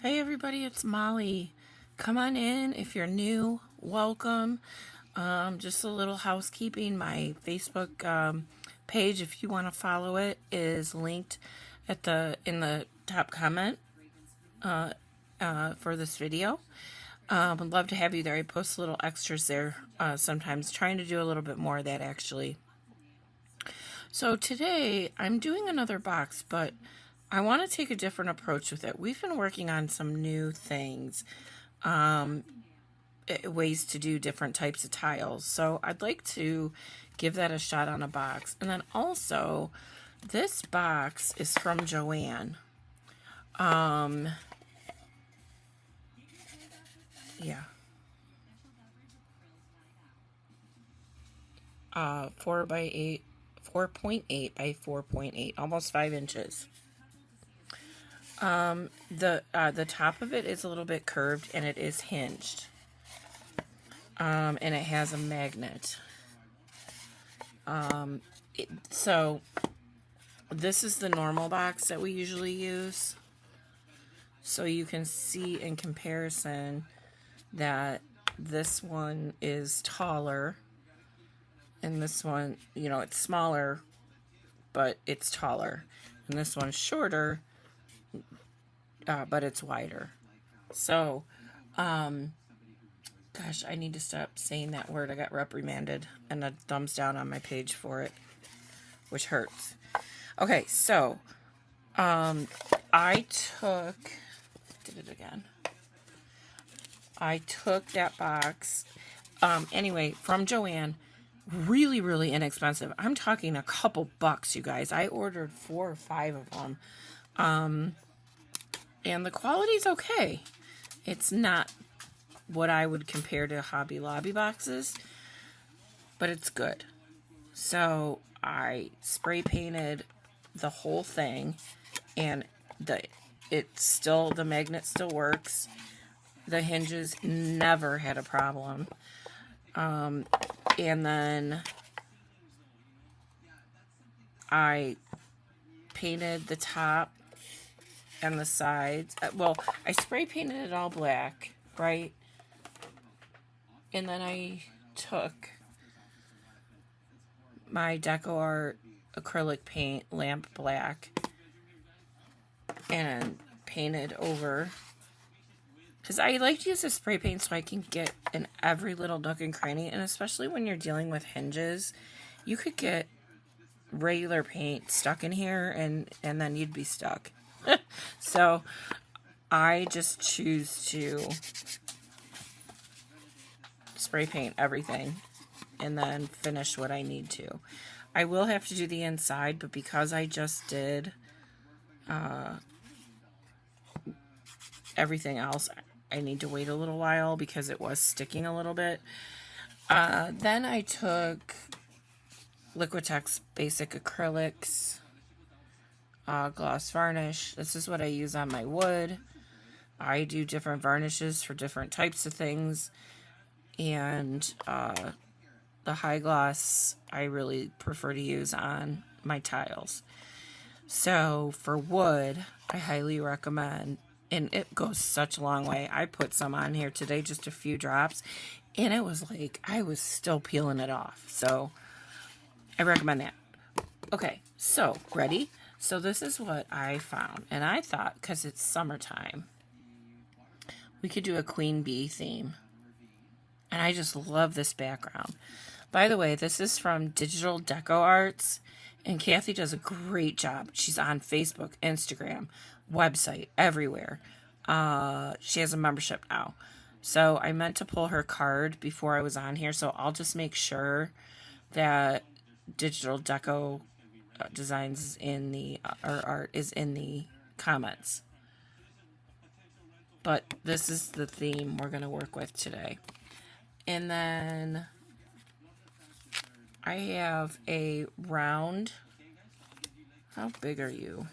Hey everybody, it's Molly. Come on in if you're new. Welcome. Just a little housekeeping. My Facebook page, if you want to follow it, is linked at in the top comment for this video. Would love to have you there. I post little extras there sometimes, trying to do a little bit more of that actually. So today I'm doing another box, but I want to take a different approach with it. We've been working on some new things, ways to do different types of tiles. So I'd like to give that a shot on a box. And then also, this box is from Joanne. Yeah. 4.8 by 4.8, almost 5 inches. The top of it is a little bit curved and it is hinged. And it has a magnet. So this is the normal box that we usually use. So you can see in comparison that this one is taller and this one, you know, it's smaller, but it's taller. And this one's shorter, but it's wider. So, gosh, I need to stop saying that word. I got reprimanded and a thumbs down on my page for it, which hurts. Okay, so, I took that box, anyway, from Joanne. Really, really inexpensive. I'm talking a couple bucks, you guys. I ordered 4 or 5 of them. And the quality's okay. It's not what I would compare to Hobby Lobby boxes, but it's good. So I spray painted the whole thing, and the magnet still works. The hinges never had a problem. And then I painted the top and the sides. Well, I spray painted it all black, right? And then I took my decor acrylic paint, lamp black, and painted over. Because I like to use the spray paint so I can get in every little nook and cranny. And especially when you're dealing with hinges, you could get regular paint stuck in here and then you'd be stuck. So I just choose to spray paint everything and then finish what I need to. I will have to do the inside, but because I just did everything else, I need to wait a little while because it was sticking a little bit. Then I took Liquitex Basic Acrylics gloss varnish. This is what I use on my wood. I do different varnishes for different types of things, and the high gloss I really prefer to use on my tiles. So for wood, I highly recommend, and it goes such a long way. I put some on here today, just a few drops, and it was like I was still peeling it off. So I recommend that. Okay, so ready? So this is what I found, and I thought because it's summertime, we could do a queen bee theme. And I just love this background. By the way, this is from Digital Deco Arts, and Kathy does a great job. She's on Facebook, Instagram, website, everywhere. She has a membership now. So I meant to pull her card before I was on here, so I'll just make sure that Digital Deco Designs is in the, or art is in the comments. But this is the theme we're going to work with today. And then I have a round, how big are you?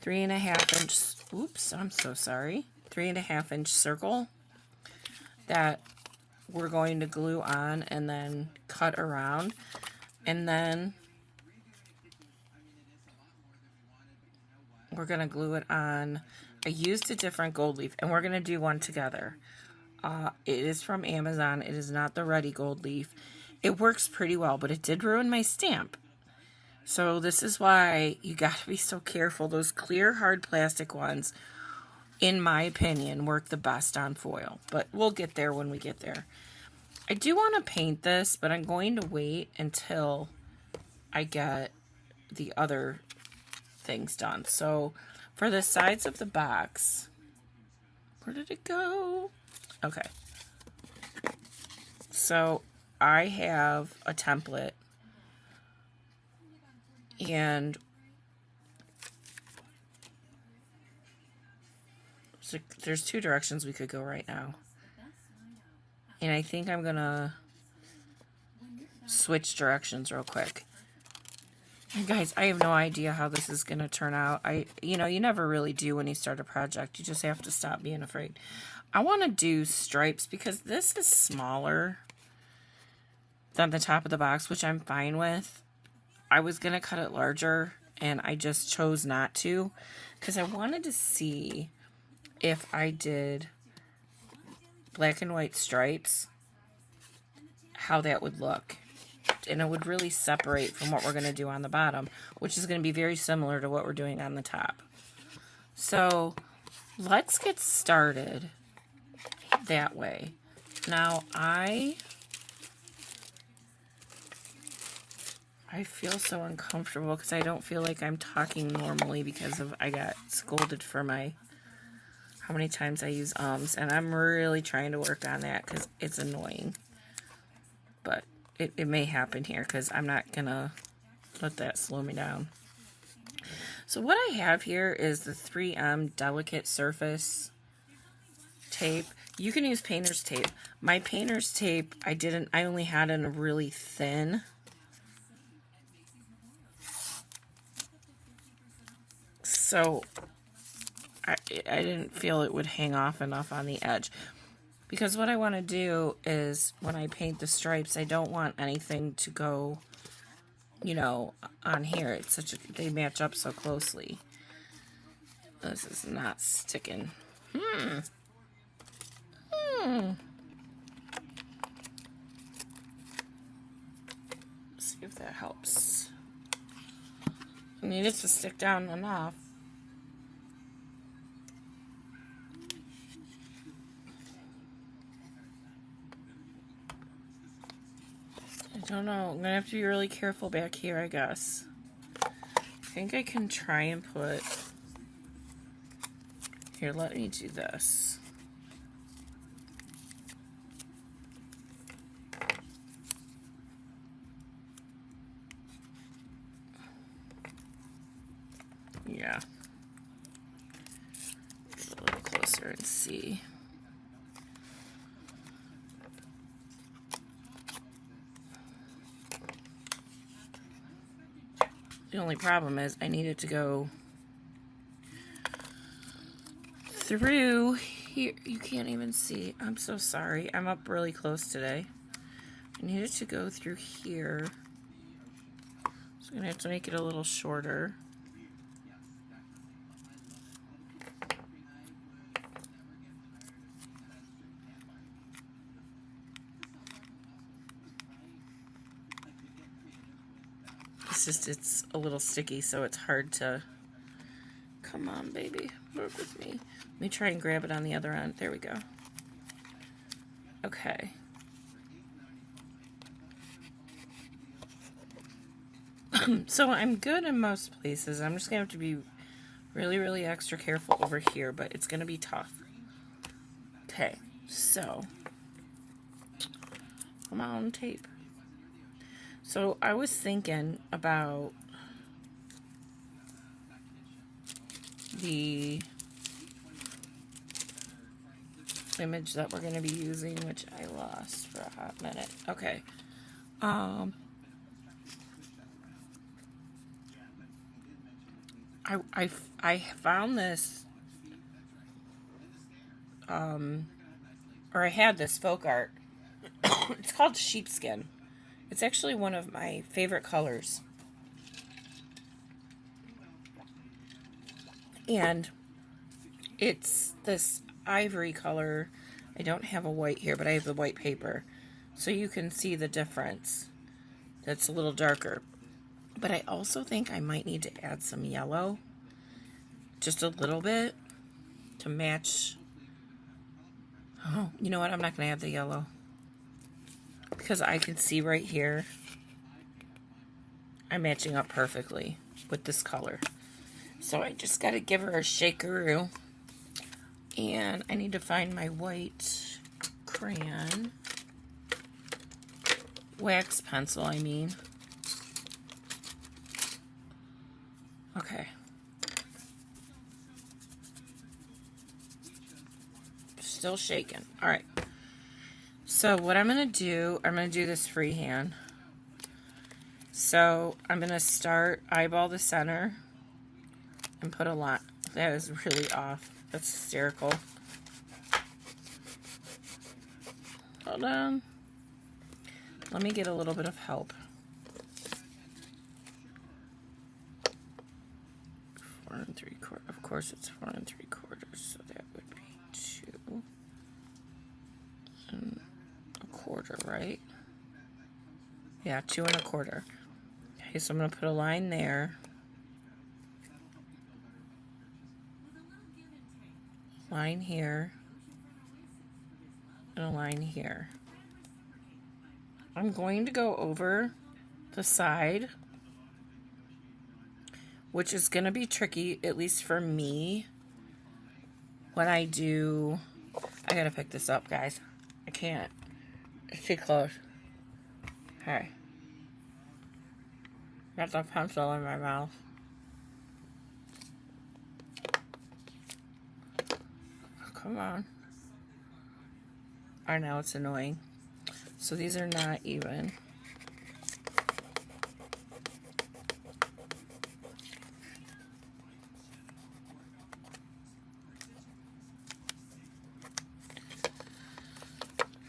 3.5 inch, oops, I'm so sorry. 3.5 inch circle that we're going to glue on and then cut around. And then we're going to glue it on. I used a different gold leaf, and we're going to do one together. It is from Amazon. It is not the Ready gold leaf. It works pretty well, but it did ruin my stamp. So this is why you got to be so careful. Those clear, hard plastic ones, in my opinion, work the best on foil. But we'll get there when we get there. I do want to paint this, but I'm going to wait until I get the other things done. So for the sides of the box, where did it go? Okay. So I have a template, and so there's two directions we could go right now. And I think I'm going to switch directions real quick. And guys, I have no idea how this is going to turn out. You never really do when you start a project. You just have to stop being afraid. I want to do stripes because this is smaller than the top of the box, which I'm fine with. I was going to cut it larger, and I just chose not to because I wanted to see if I did black and white stripes, how that would look. And it would really separate from what we're going to do on the bottom, which is going to be very similar to what we're doing on the top. So let's get started that way. Now I feel so uncomfortable because I don't feel like I'm talking normally because I got scolded for how many times I use ums, and I'm really trying to work on that because it's annoying. But it may happen here because I'm not going to let that slow me down. So what I have here is the 3M Delicate Surface tape. You can use painter's tape. My painter's tape, I only had in a really thin. So I didn't feel it would hang off enough on the edge. Because what I want to do is, when I paint the stripes, I don't want anything to go, on here. They match up so closely. This is not sticking. See if that helps. I need it to stick down enough. I don't know. I'm going to have to be really careful back here, I guess. I think I can try and put... Here, let me do this. Yeah. Get a little closer and see. The only problem is I need it to go through here. You can't even see. I'm so sorry. I'm up really close today. I need it to go through here. So I'm going to have to make it a little shorter. It's a little sticky, so it's hard to... Come on, baby. Work with me. Let me try and grab it on the other end. There we go. Okay. So I'm good in most places. I'm just going to have to be really, really extra careful over here, but it's going to be tough. Okay, so... Come on, tape. So I was thinking about the image that we're going to be using, which I lost for a hot minute. Okay. I found this, or I had this folk art. It's called sheepskin. It's actually one of my favorite colors. And it's this ivory color. I don't have a white here, but I have the white paper. So you can see the difference. That's a little darker. But I also think I might need to add some yellow. Just a little bit to match. Oh, you know what? I'm not going to add the yellow. Because I can see right here, I'm matching up perfectly with this color. So I just got to give her a shakeroo. And I need to find my white crayon. Wax pencil, I mean. Okay. Still shaking. All right. So what I'm going to do this freehand. So I'm going to start eyeball the center and put a line. That is really off. That's hysterical. Hold on. Let me get a little bit of help. 4 3/4. Of course it's 4 3/4. So that would be 2 1/4, right? Yeah, 2 1/4. Okay, so I'm going to put a line there. Line here. And a line here. I'm going to go over the side, which is going to be tricky, at least for me, when I do... I gotta pick this up, guys. I can't. It's too close. Okay. Got the pencil in my mouth. Come on. I know, it's annoying. So these are not even.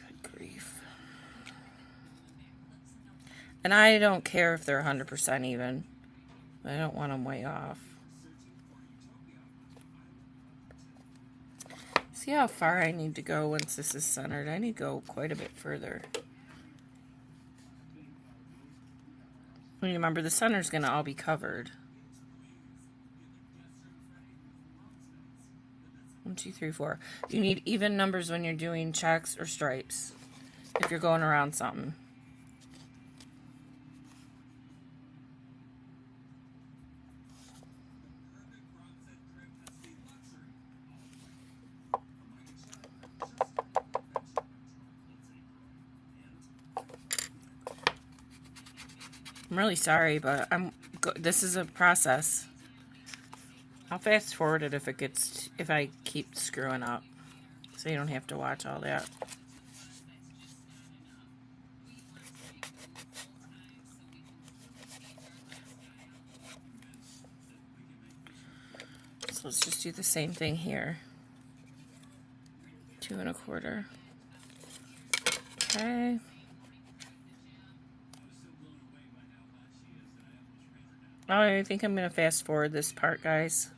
Good grief. And I don't care if they're 100% even. I don't want them way off. See how far I need to go once this is centered? I need to go quite a bit further. Remember, the center's going to all be covered. 1 2 3 4. You need even numbers when you're doing checks or stripes. If you're going around something. I'm really sorry, but this is a process. I'll fast forward it if I keep screwing up, so you don't have to watch all that. So let's just do the same thing here. 2 1/4. Okay. Oh, I think I'm going to fast forward this part, guys.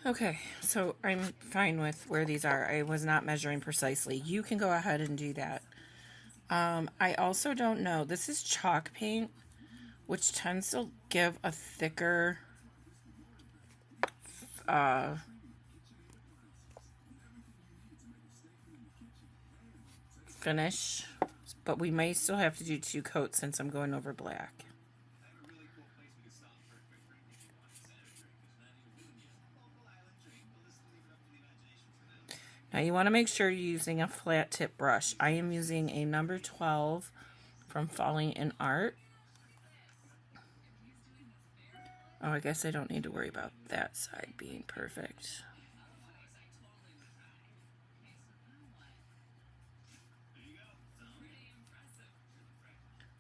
Okay, so I'm fine with where these are. I was not measuring precisely. You can go ahead and do that. I also don't know. This is chalk paint, which tends to give a thicker finish, but we may still have to do 2 coats since I'm going over black. Now you want to make sure you're using a flat tip brush. I am using a number 12 from Falling in Art. Oh, I guess I don't need to worry about that side being perfect.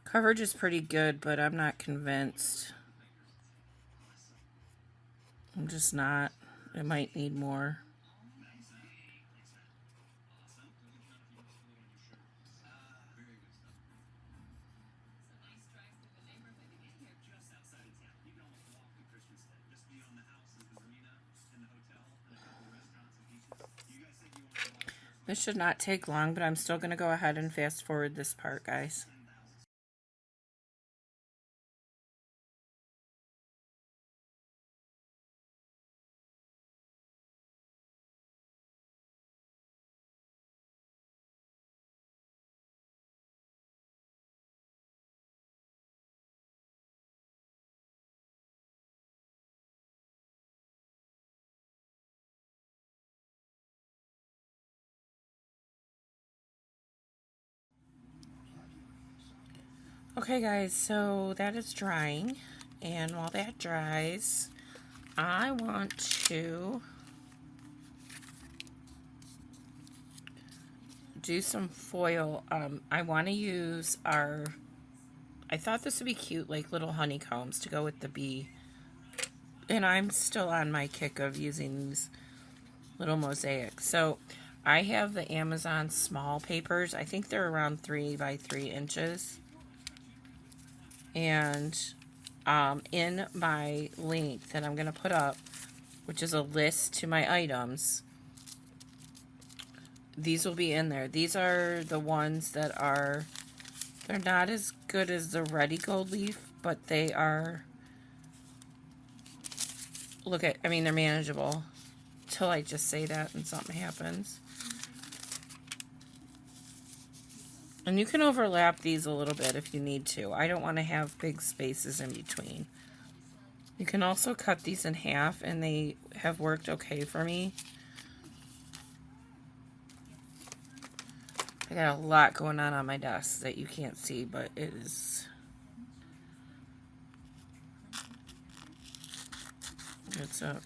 Coverage is pretty good, but I'm not convinced. I'm just not. It might need more. This should not take long, but I'm still going to go ahead and fast forward this part, guys. Okay guys, so that is drying, and while that dries, I want to do some foil. I want to use I thought this would be cute, like little honeycombs to go with the bee, and I'm still on my kick of using these little mosaics. So I have the Amazon small papers. I think they're around 3 by 3 inches. And in my link that I'm going to put up, which is a list to my items, these will be in there. These are the ones that are, they're not as good as the Ready Gold Leaf, but they are, I mean, they're manageable. Till I just say that and something happens. And you can overlap these a little bit if you need to. I don't want to have big spaces in between. You can also cut these in half, and they have worked okay for me. I got a lot going on my desk that you can't see, but it is...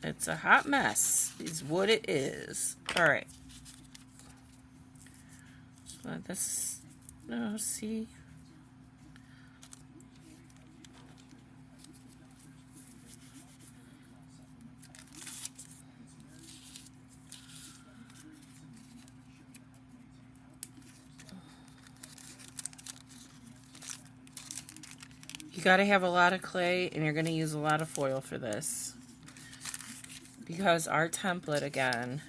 It's a hot mess, is what it is. Alright. So this... No, see? You got to have a lot of clay, and you're going to use a lot of foil for this. Because our template, again,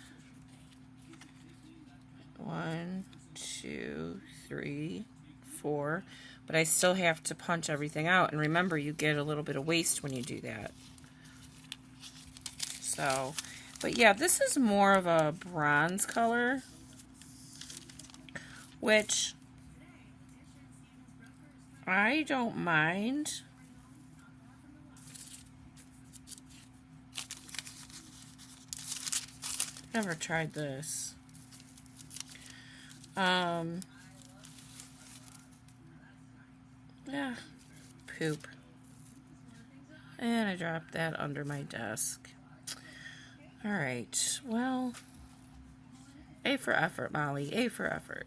1, 2, 3, 4, but I still have to punch everything out. And remember, you get a little bit of waste when you do that. So, but yeah, this is more of a bronze color, which I don't mind. Never tried this. Yeah, poop. And I dropped that under my desk. Alright, well, A for effort, Molly, A for effort.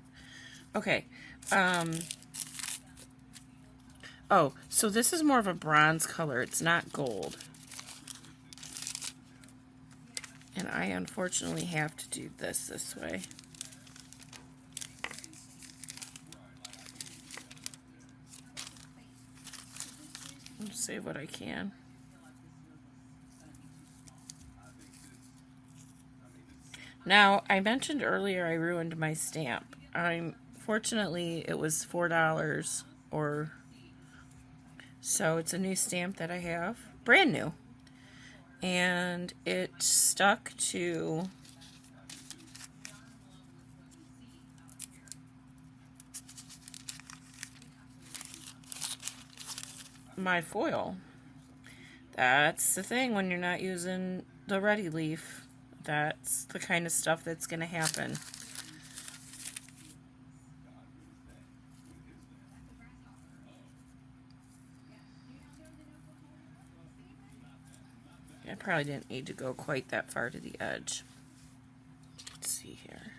Okay, oh, so this is more of a bronze color, it's not gold. And I unfortunately have to do this way. I'll save what I can. Now, I mentioned earlier I ruined my stamp. Fortunately, it was $4 or so. It's a new stamp that I have, brand new. And it stuck to my foil. That's the thing when you're not using the Ready Leaf. That's the kind of stuff that's going to happen. I probably didn't need to go quite that far to the edge. Let's see here.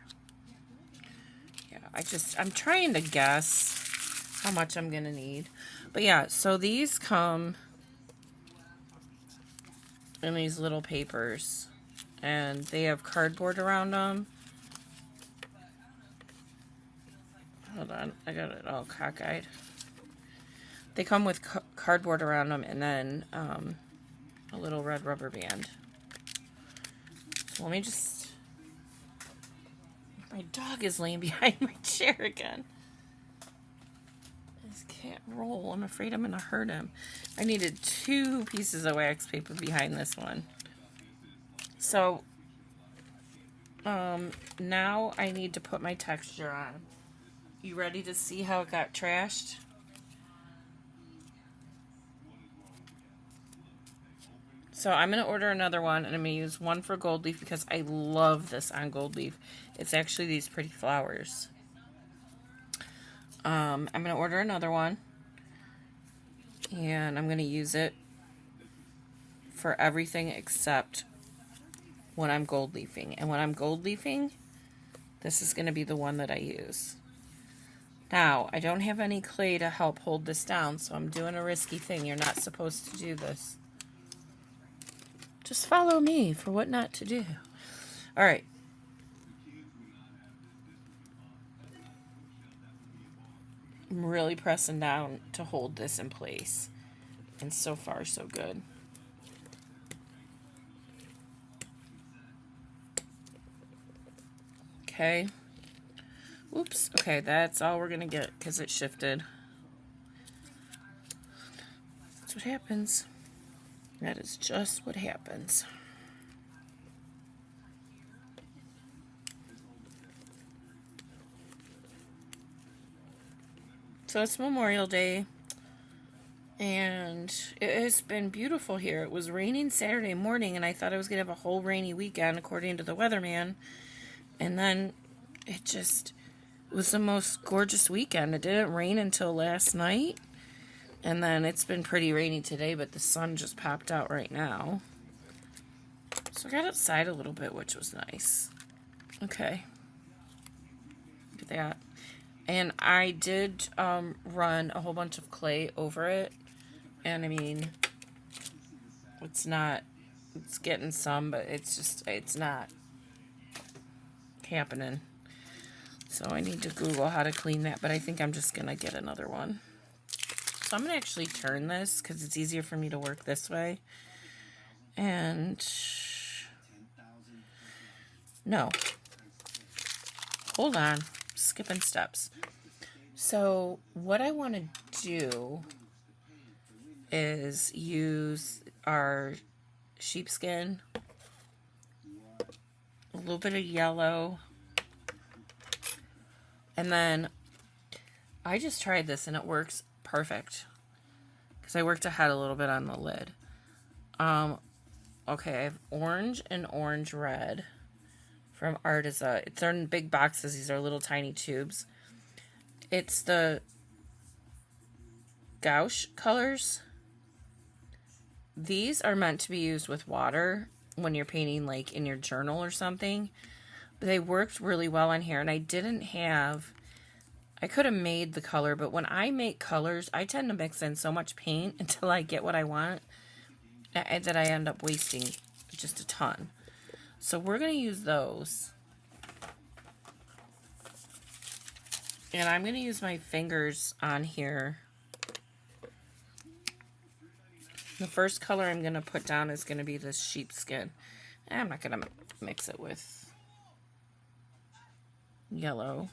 Yeah, I'm trying to guess how much I'm going to need. But yeah, so these come in these little papers. And they have cardboard around them. Hold on, I got it all cockeyed. They come with cardboard around them and then a little red rubber band. So let me just My dog is laying behind my chair again. This can't roll. I'm afraid I'm going to hurt him. I needed 2 pieces of wax paper behind this one. So, now I need to put my texture on. You ready to see how it got trashed? So I'm going to order another one, and I'm going to use one for gold leaf because I love this on gold leaf. It's actually these pretty flowers. I'm going to order another one, and I'm going to use it for everything except when I'm gold leafing. And when I'm gold leafing, this is going to be the one that I use. Now, I don't have any clay to help hold this down, so I'm doing a risky thing. You're not supposed to do this. Just follow me for what not to do. All right. I'm really pressing down to hold this in place. And so far, so good. Okay. Oops. Okay, that's all we're going to get because it shifted. That's what happens. That is just what happens. So it's Memorial Day, and it has been beautiful here. It was raining Saturday morning, and I thought I was going to have a whole rainy weekend according to the weatherman, and then it was the most gorgeous weekend. It didn't rain until last night, and then it's been pretty rainy today, but the sun just popped out right now. So I got outside a little bit, which was nice. Okay. Look at that. And I did run a whole bunch of clay over it. And I mean, it's getting some, but it's not happening. So I need to Google how to clean that, but I think I'm just going to get another one. So I'm going to actually turn this because it's easier for me to work this way. And no. Hold on. Skipping steps. So what I want to do is use our sheepskin, a little bit of yellow, and then I just tried this and it works perfect because I worked ahead a little bit on the lid. Okay, I have orange and orange red from Artiza. It's in big boxes. These are little tiny tubes. It's the gouache colors. These are meant to be used with water when you're painting like in your journal or something. But they worked really well on here, and I could have made the color, but when I make colors, I tend to mix in so much paint until I get what I want that I end up wasting just a ton. So we're going to use those. And I'm going to use my fingers on here. The first color I'm going to put down is going to be this sheepskin. I'm not going to mix it with yellow.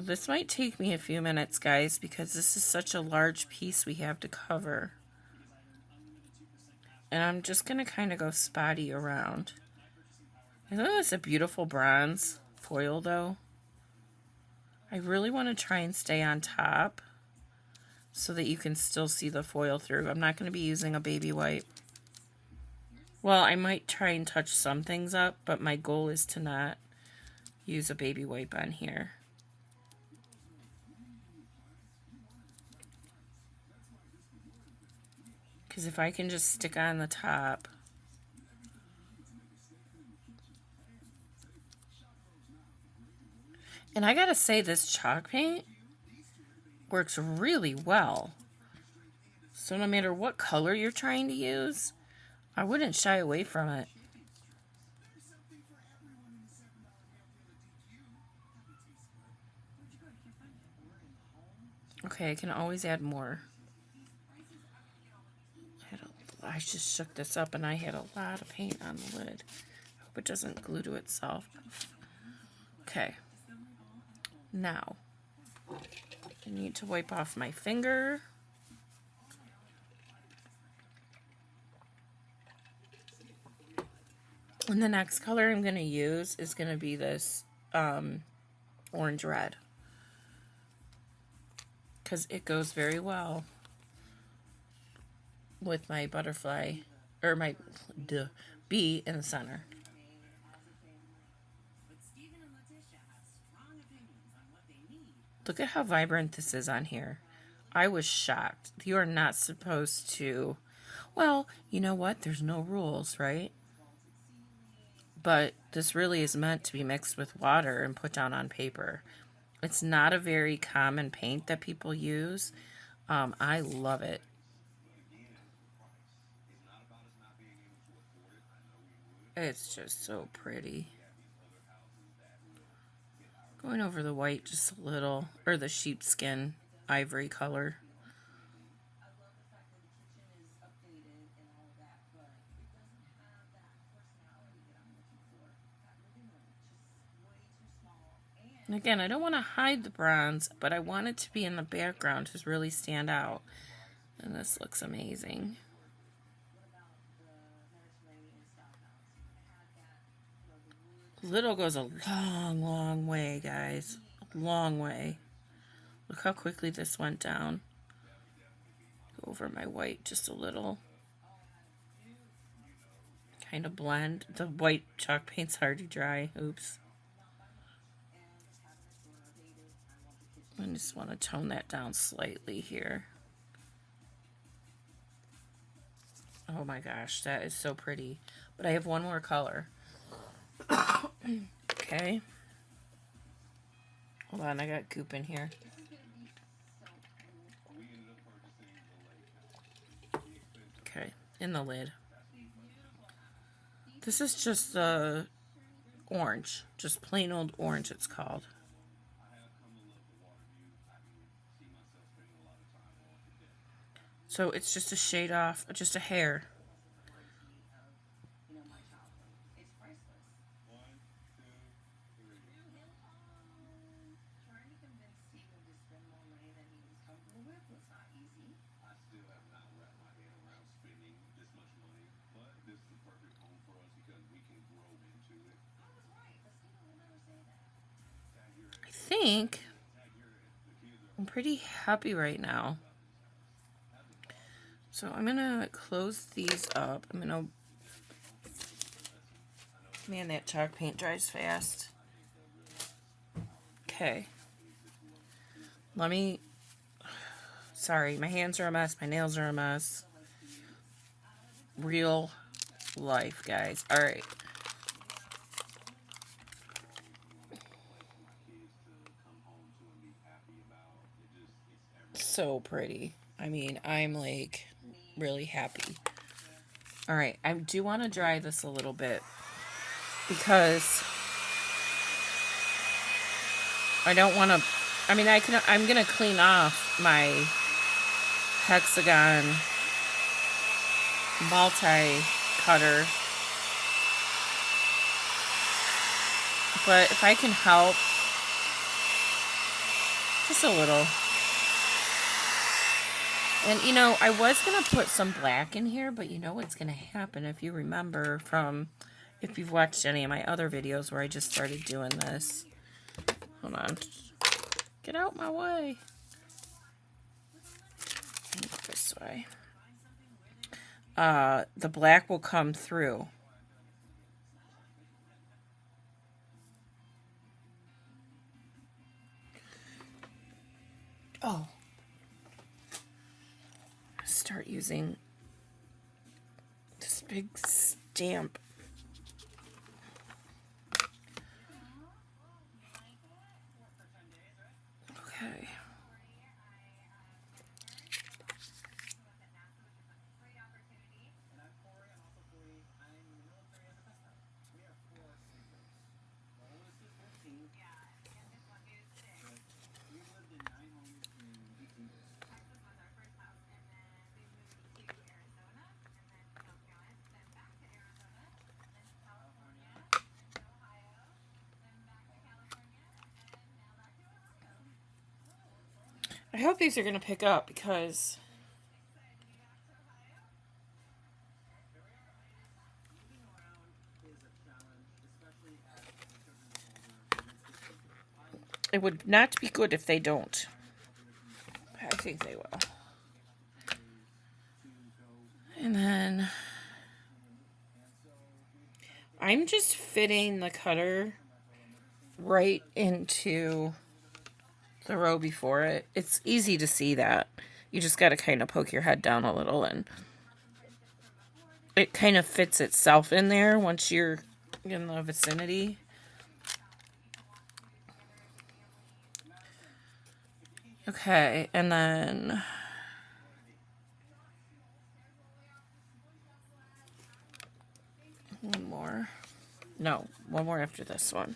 This might take me a few minutes, guys, because this is such a large piece we have to cover. And I'm just going to kind of go spotty around. I know it's a beautiful bronze foil, though. I really want to try and stay on top so that you can still see the foil through. I'm not going to be using a baby wipe. Well, I might try and touch some things up, but my goal is to not use a baby wipe on here. Because if I can just stick on the top. And I gotta say, this chalk paint works really well. So no matter what color you're trying to use, I wouldn't shy away from it. Okay, I can always add more. I just shook this up and I had a lot of paint on the lid. it doesn't glue to itself. Okay. Now, I need to wipe off my finger. And the next color I'm going to use is going to be this orange red, because it goes very well with my butterfly, or my bee in the center. Look at how vibrant this is on here. I was shocked. You are not supposed to, well, you know what? There's no rules, right? But this really is meant to be mixed with water and put down on paper. It's not a very common paint that people use. I love it. It's just so pretty. Going over the white just a little, or the sheepskin ivory color. And again, I don't want to hide the bronze, but I want it to be in the background to really stand out. And this looks amazing. Little goes a long, long way, guys. A long way. Look how quickly this went down. Go over my white just a little. Kind of blend. The white chalk paint's hard to dry. Oops. I just want to tone that down slightly here. Oh my gosh, that is so pretty. But I have one more color. Okay. Hold on, I got goop in here. Okay, in the lid. This is just the orange. Just plain old orange, it's called. So it's just a shade off, just a hair. I think I'm pretty happy right now. So I'm going to close these up. I'm going to, man, that chalk paint dries fast. Okay. Let me, sorry, my hands are a mess. My nails are a mess. Real life, guys. All right. So pretty. I mean, I'm like really happy. All right, I do want to dry this a little bit because I don't want to, I mean, I'm going to clean off my hexagon multi-cutter. But if I can help, just a little. And, you know, I was going to put some black in here, but you know what's going to happen if you remember from, if you've watched any of my other videos where I just started doing this. Hold on. Get out my way. This way. The black will come through. Oh. Start using this big stamp. Okay. I hope these are going to pick up because it would not be good if they don't. I think they will. And then I'm just fitting the cutter right into the row before it. It's easy to see that. You just got to kind of poke your head down a little and it kind of fits itself in there once you're in the vicinity. Okay, and then one more. No, one more after this one.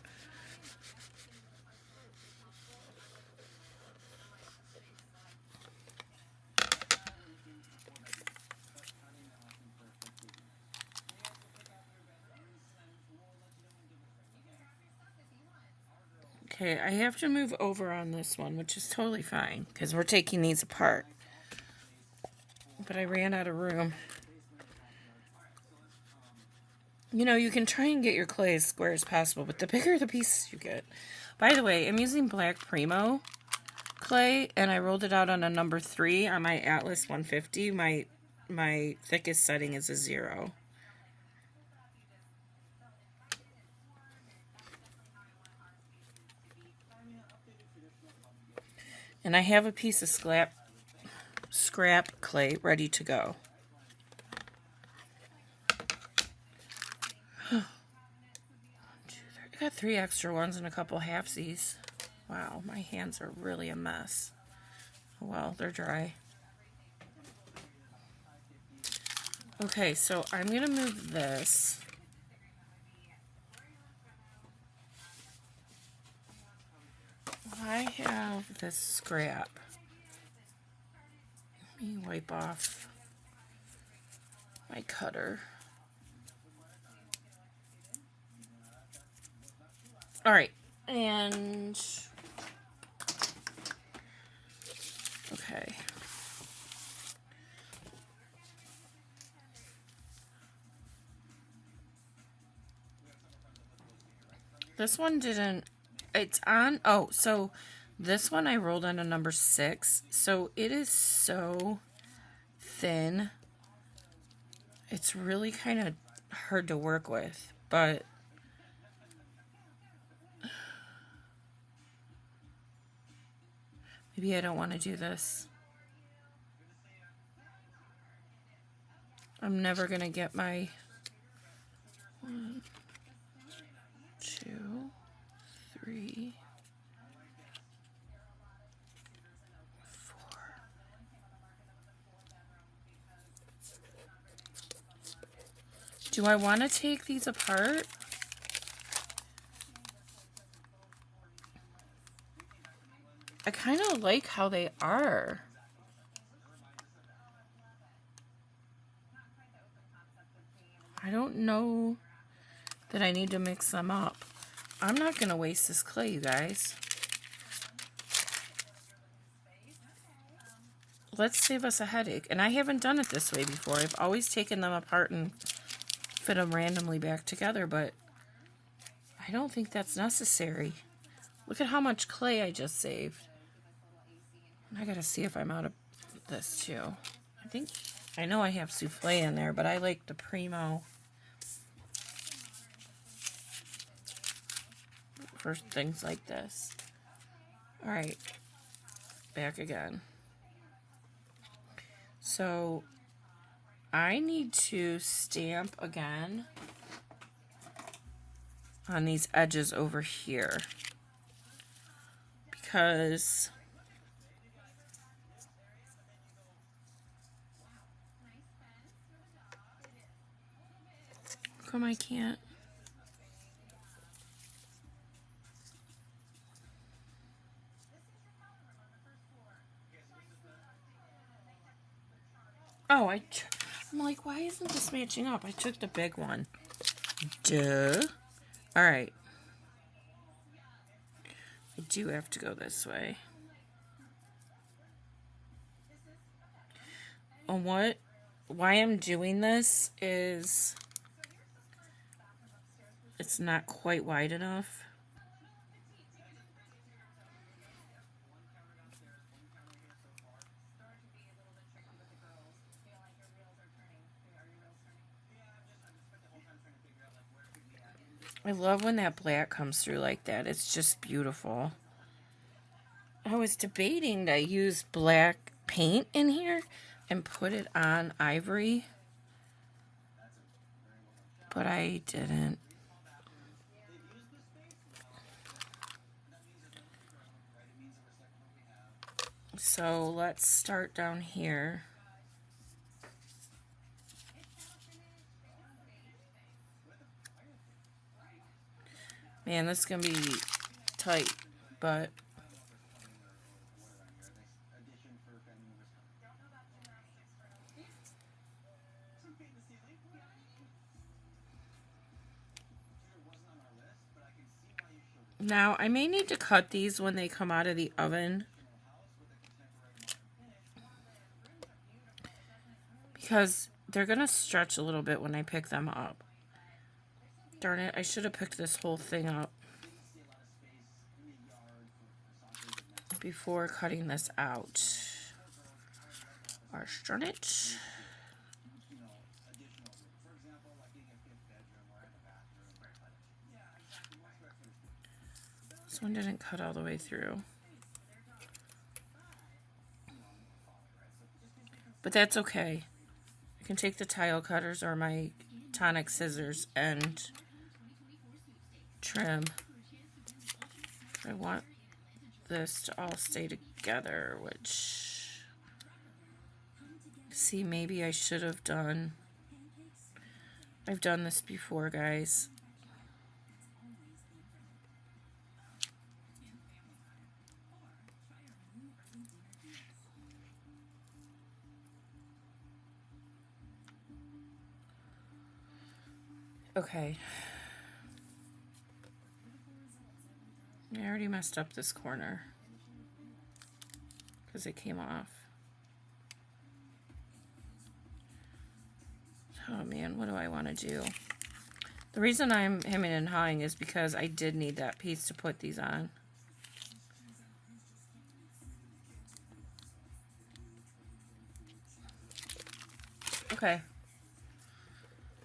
Okay, I have to move over on this one, which is totally fine, because we're taking these apart. But I ran out of room. You know, you can try and get your clay as square as possible, but the bigger the pieces you get. By the way, I'm using black Primo clay, and I rolled it out on a number 3 on my Atlas 150. My thickest setting is a 0. And I have a piece of scrap clay ready to go. I got 3 extra ones and a couple halfsies. Wow, my hands are really a mess. Well, they're dry. Okay, so I'm going to move this. I have this scrap. Let me wipe off my cutter. Alright, and okay. This one didn't, it's on, oh, so this one I rolled on a number 6, so it is so thin. It's really kind of hard to work with, but maybe I don't want to do this. I'm never going to get my 1, 2, 3, 4. Do I want to take these apart? I kind of like how they are. I don't know that I need to mix them up. I'm not going to waste this clay, you guys. Let's save us a headache. And I haven't done it this way before. I've always taken them apart and fit them randomly back together, but I don't think that's necessary. Look at how much clay I just saved. I gotta see if I'm out of this too. I know I have souffle in there, but I like the Primo for things like this. Alright, back again. So I need to stamp again on these edges over here because how come I can't? Oh, I'm like, why isn't this matching up? I took the big one. Duh. Alright. I do have to go this way. And why I'm doing this is it's not quite wide enough. I love when that black comes through like that. It's just beautiful. I was debating to use black paint in here and put it on ivory, but I didn't. So let's start down here. Man, this is going to be tight, but now I may need to cut these when they come out of the oven, because they're going to stretch a little bit when I pick them up. Darn it, I should have picked this whole thing up before cutting this out. Gosh darn it. This one didn't cut all the way through. But that's okay. I can take the tile cutters or my tonic scissors and trim. I want this to all stay together, which, see, maybe I should have done, I've done this before, guys. Okay. I already messed up this corner because it came off. Oh man, what do I want to do? The reason I'm hemming and hawing is because I did need that piece to put these on. Okay.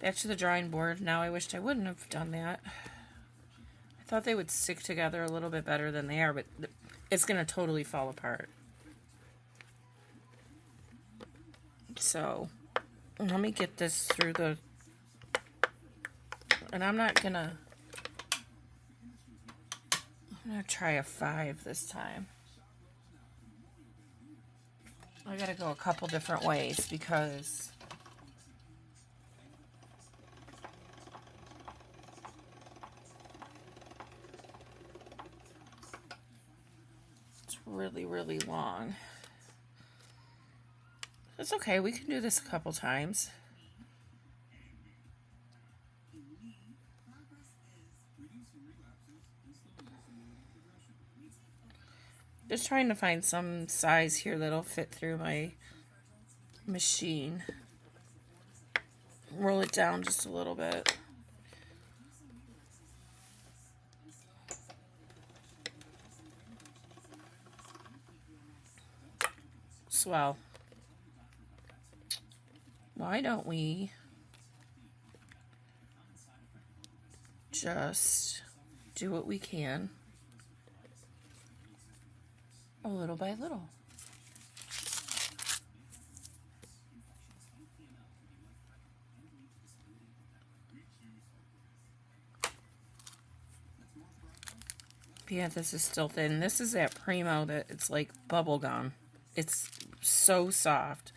Back to the drawing board. Now I wished I wouldn't have done that. I thought they would stick together a little bit better than they are, but it's going to totally fall apart. So, let me get this through the... And I'm going to try a 5 this time. I got to go a couple different ways because... really, really long. It's okay, we can do this a couple times. Just trying to find some size here that'll fit through my machine. Roll it down just a little bit. Well, why don't we just do what we can a little by little. Yeah, this is still thin. This is that Primo that it's like bubble gum. It's so soft.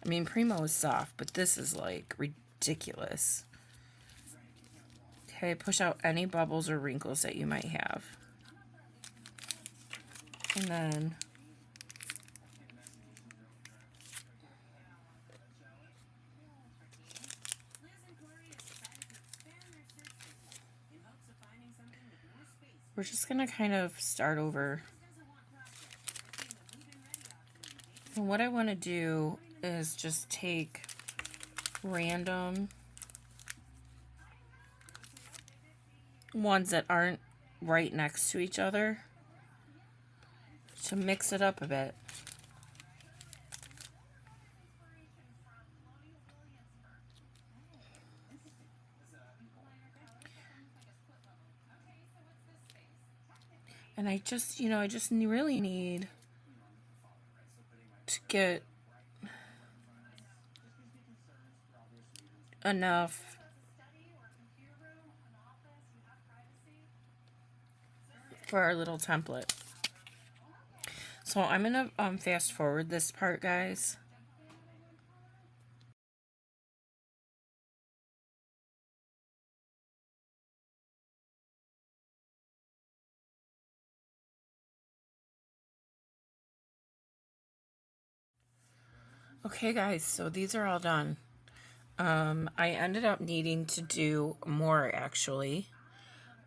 I mean, Primo is soft, but this is like ridiculous. Okay, push out any bubbles or wrinkles that you might have. And then we're just going to kind of start over. And what I want to do is just take random ones that aren't right next to each other to mix it up a bit. And I just, I just really need to get enough for our little template. So I'm going to fast forward this part, guys. Okay, guys, so these are all done. I ended up needing to do more, actually.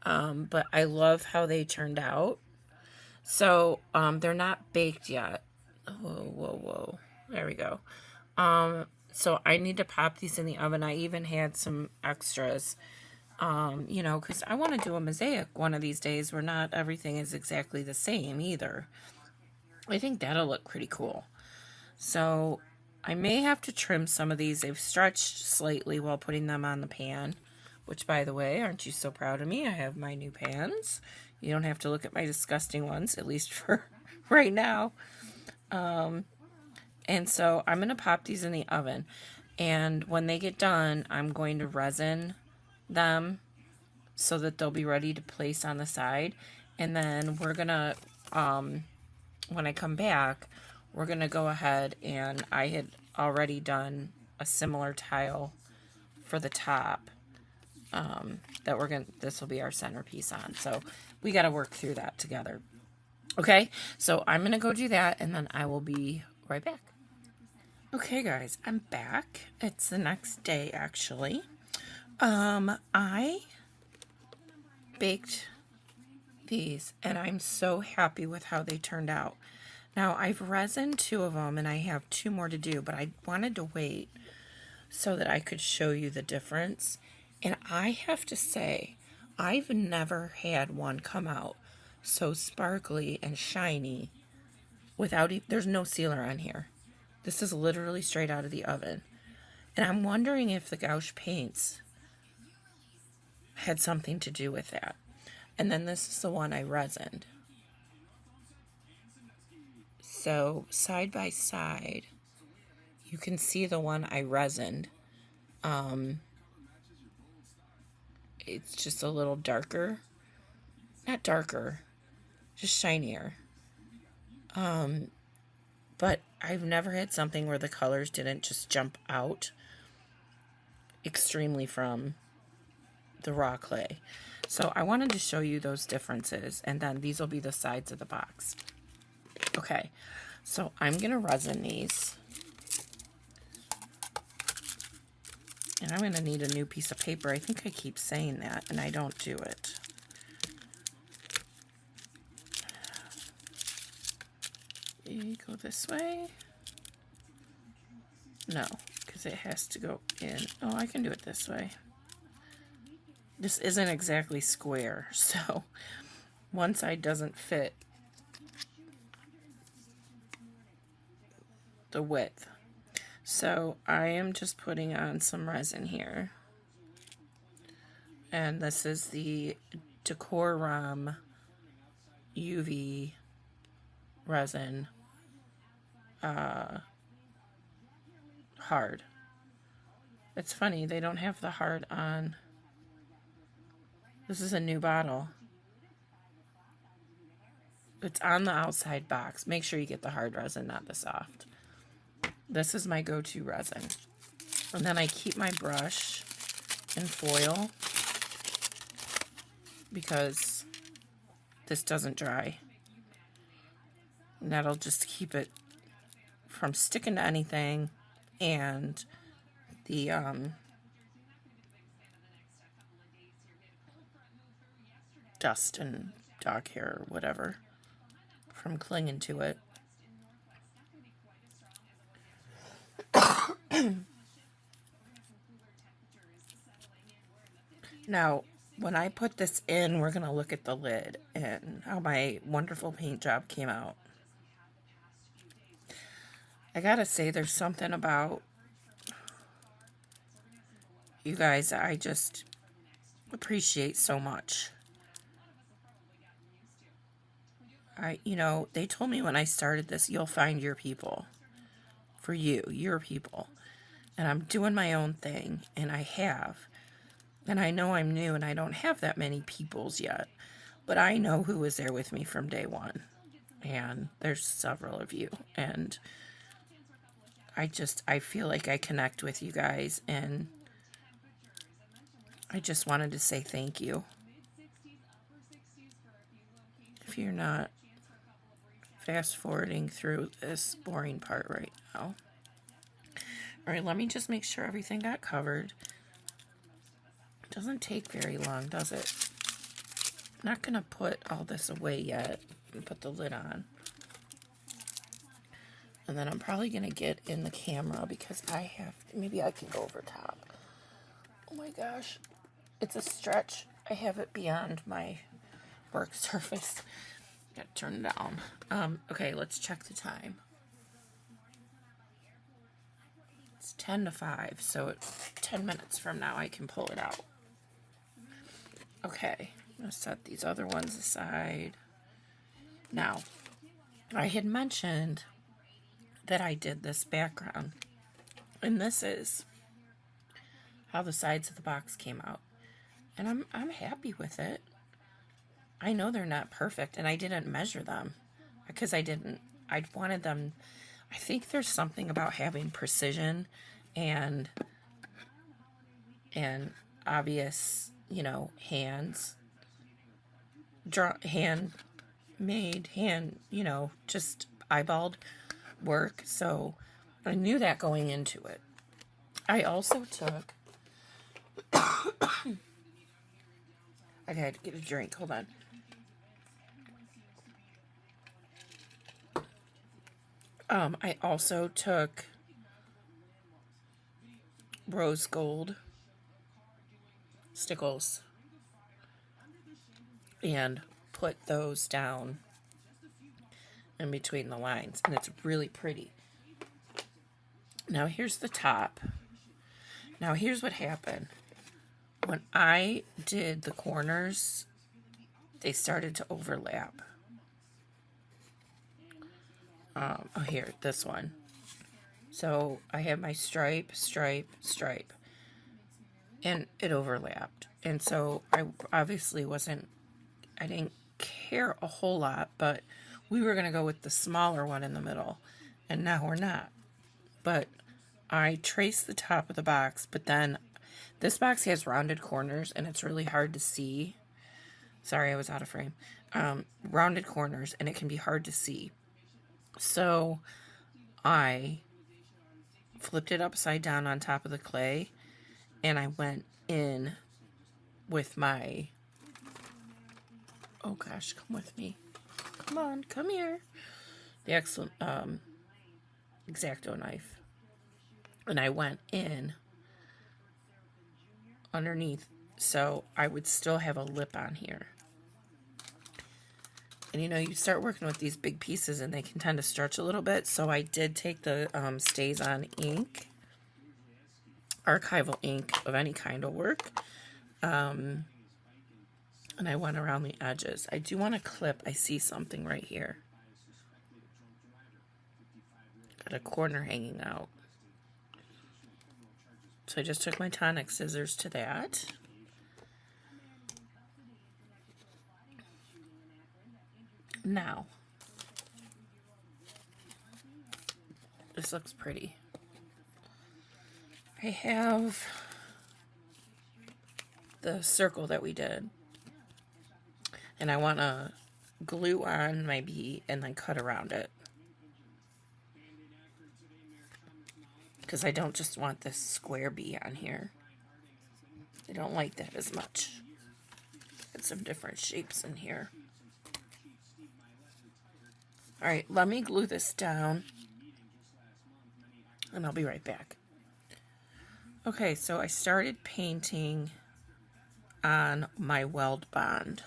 But I love how they turned out. So, they're not baked yet. Whoa. There we go. So I need to pop these in the oven. I even had some extras, because I want to do a mosaic one of these days where not everything is exactly the same either. I think that'll look pretty cool. So I may have to trim some of these. They've stretched slightly while putting them on the pan, which, by the way, aren't you so proud of me? I have my new pans. You don't have to look at my disgusting ones, at least for right now. And so I'm going to pop these in the oven. And when they get done, I'm going to resin them so that they'll be ready to place on the side. And then we're going to, when I come back, we're going to go ahead, and I had already done a similar tile for the top that this will be our centerpiece on. So we got to work through that together. Okay, so I'm going to go do that, and then I will be right back. Okay, guys, I'm back. It's the next day, actually. I baked these, and I'm so happy with how they turned out. Now, I've resined 2 of them, and I have 2 more to do, but I wanted to wait so that I could show you the difference. And I have to say, I've never had one come out so sparkly and shiny without, there's no sealer on here. This is literally straight out of the oven. And I'm wondering if the gouache paints had something to do with that. And then this is the one I resined. So side by side, you can see the one I resined. It's just a little darker. Not darker, just shinier. But I've never had something where the colors didn't just jump out extremely from the raw clay. So I wanted to show you those differences, and then these will be the sides of the box. Okay, so I'm going to resin these. And I'm going to need a new piece of paper. I think I keep saying that, and I don't do it. You go this way. No, because it has to go in. Oh, I can do it this way. This isn't exactly square, so one side doesn't fit the width. So I am just putting on some resin here. And this is the Decor UV resin. Hard. It's funny, they don't have the hard on. This is a new bottle. It's on the outside box. Make sure you get the hard resin, not the soft. This is my go-to resin. And then I keep my brush in foil because this doesn't dry. And that'll just keep it from sticking to anything, and the dust and dog hair or whatever from clinging to it. Now, when I put this in, we're going to look at the lid and how my wonderful paint job came out. I gotta say, there's something about you guys I just appreciate so much. You know, they told me when I started this, you'll find your people. For you, your people. And I'm doing my own thing, and I have. And I know I'm new, and I don't have that many peoples yet. But I know who was there with me from day one. And there's several of you. And I feel like I connect with you guys, and I just wanted to say thank you. If you're not fast forwarding through this boring part right now. All right, let me just make sure everything got covered. It doesn't take very long, does it? I'm not going to put all this away yet and put the lid on. And then I'm probably going to get in the camera because maybe I can go over top. Oh my gosh, it's a stretch. I have it beyond my work surface. Gotta turn it down. Okay, let's check the time. It's 10 to 5, so 10 minutes from now I can pull it out. Okay, I'm gonna set these other ones aside. Now, I had mentioned that I did this background, and this is how the sides of the box came out. And I'm happy with it. I know they're not perfect, and I didn't measure them because I wanted them. I think there's something about having precision and obvious, you know, handmade, you know, just eyeballed work. So I knew that going into it. I also took, I gotta get a drink, hold on. I also took rose gold stickles and put those down in between the lines, and it's really pretty. Now here's the top. Now here's what happened. When I did the corners, they started to overlap. Oh, here, this one. So I have my stripe, and it overlapped. And so I obviously I didn't care a whole lot, but we were going to go with the smaller one in the middle, and now we're not. But I traced the top of the box, but then this box has rounded corners, and it's really hard to see. Sorry, I was out of frame. Rounded corners, and it can be hard to see. So I flipped it upside down on top of the clay, and I went in with my, oh gosh, come with me. Come on, come here. The excellent X-Acto knife. And I went in underneath, so I would still have a lip on here. And you know, you start working with these big pieces and they can tend to stretch a little bit. So I did take the Stays On ink, archival ink of any kind will work. And I went around the edges. I do want to clip, I see something right here. Got a corner hanging out. So I just took my tonic scissors to that. Now, this looks pretty. I have the circle that we did, and I want to glue on my bee and then cut around it, because I don't just want this square bee on here. I don't like that as much. Get some different shapes in here. All right, let me glue this down, and I'll be right back. Okay, so I started painting on my weld bond.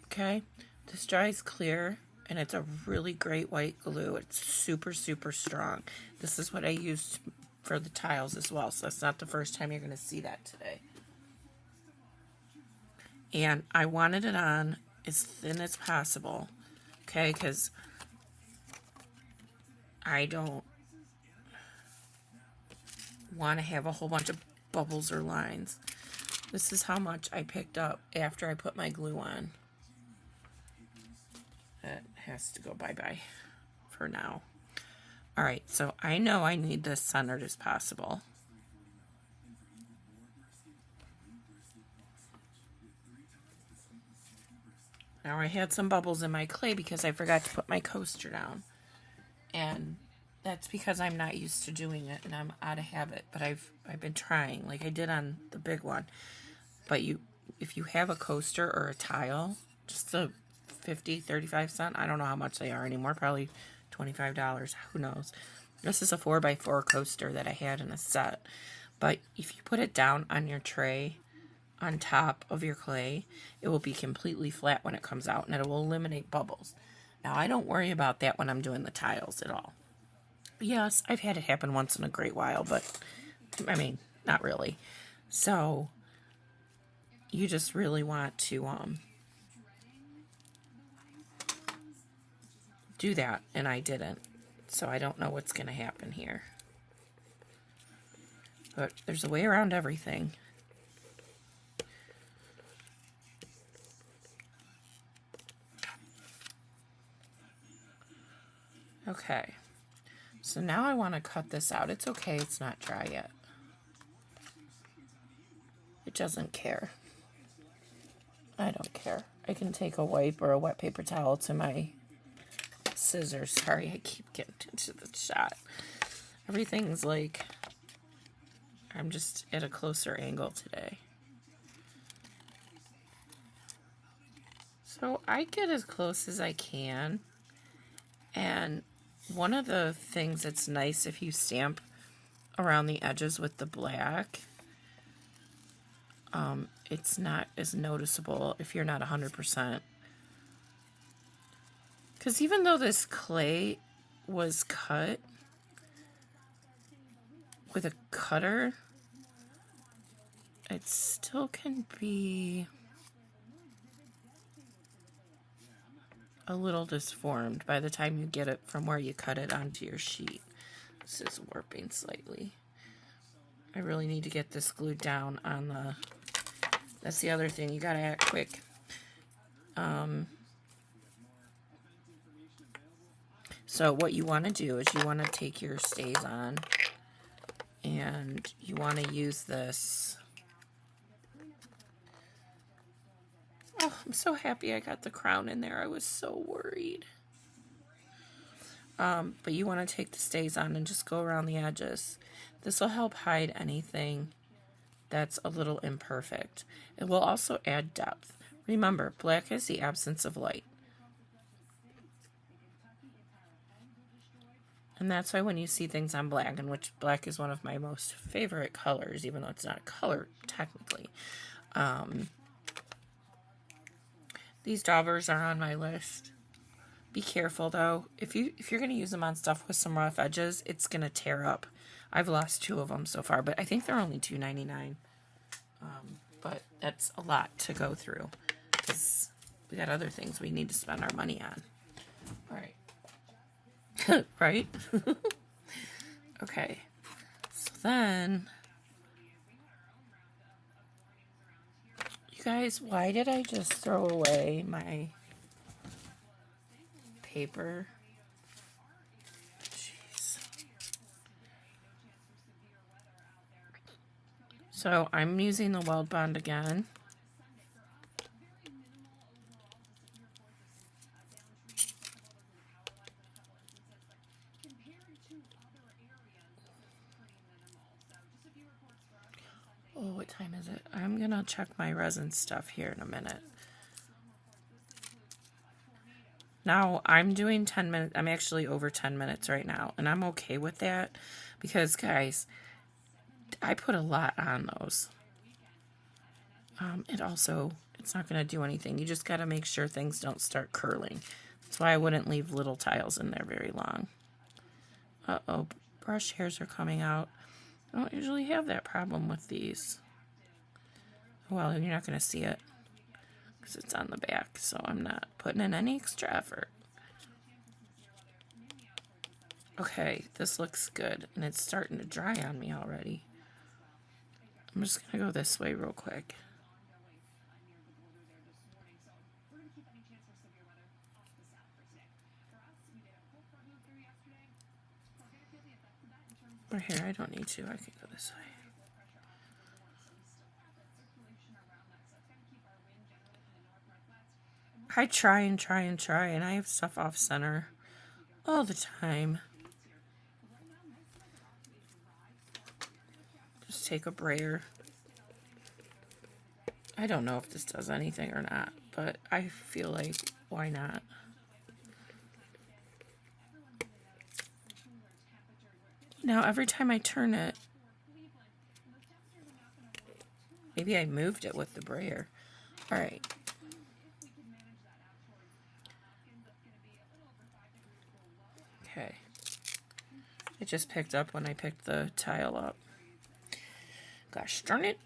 Okay, this dries clear and it's a really great white glue. It's super, super strong. This is what I used for the tiles as well, so that's not the first time you're going to see that today. And I wanted it on as thin as possible, okay, because I don't want to have a whole bunch of bubbles or lines. This is how much I picked up after I put my glue on. That has to go bye-bye for now. All right, so I know I need this centered as possible. Now I had some bubbles in my clay because I forgot to put my coaster down. And that's because I'm not used to doing it and I'm out of habit. But I've been trying, like I did on the big one. But if you have a coaster or a tile, just a 35 cent, I don't know how much they are anymore, probably $25, who knows. This is a 4x4 coaster that I had in a set. But if you put it down on your tray on top of your clay, it will be completely flat when it comes out and it will eliminate bubbles. Now, I don't worry about that when I'm doing the tiles at all. Yes, I've had it happen once in a great while, but I mean, not really. So, you just really want to do that, and I didn't. So I don't know what's going to happen here. But there's a way around everything. Okay, so now I want to cut this out. It's okay, it's not dry yet. It doesn't care. I don't care. I can take a wipe or a wet paper towel to my scissors. Sorry, I keep getting into the shot. Everything's like, I'm just at a closer angle today. So I get as close as I can. And one of the things that's nice if you stamp around the edges with the black, it's not as noticeable if you're not 100%. Because even though this clay was cut with a cutter, it still can be a little disformed by the time you get it from where you cut it onto your sheet. This is warping slightly. I really need to get this glued down on the... That's the other thing. You gotta act quick. So what you want to do is you want to take your StazOn and you want to use this. Oh, I'm so happy I got the crown in there. I was so worried. But you want to take the StazOn and just go around the edges. This will help hide anything that's a little imperfect. It will also add depth. Remember, black is the absence of light. And that's why when you see things on black, and which black is one of my most favorite colors, even though it's not a color technically. These daubers are on my list. Be careful though. If you're going to use them on stuff with some rough edges, it's going to tear up. I've lost 2 of them so far, but I think they're only $2.99. But that's a lot to go through because we got other things we need to spend our money on. All right. Right? Okay. So then, you guys, why did I just throw away my paper? Jeez. So I'm using the weld bond again. Oh, what time is it? I'm gonna check my resin stuff here in a minute. Now, I'm doing 10 minutes. I'm actually over 10 minutes right now, and I'm okay with that Because, guys, I put a lot on those. It's not going to do anything. You just got to make sure things don't start curling. That's why I wouldn't leave little tiles in there very long. Uh-oh, brush hairs are coming out. I don't usually have that problem with these. Well, you're not going to see it because it's on the back, so I'm not putting in any extra effort. Okay, this looks good, and it's starting to dry on me already. I'm just going to go this way real quick. Or here, I don't need to. I can go this way. I try and try and try, and I have stuff off center all the time. Just take a brayer. I don't know if this does anything or not, but I feel like, why not? Now, every time I turn it, maybe I moved it with the brayer. All right. Okay. It just picked up when I picked the tile up. Gosh darn it.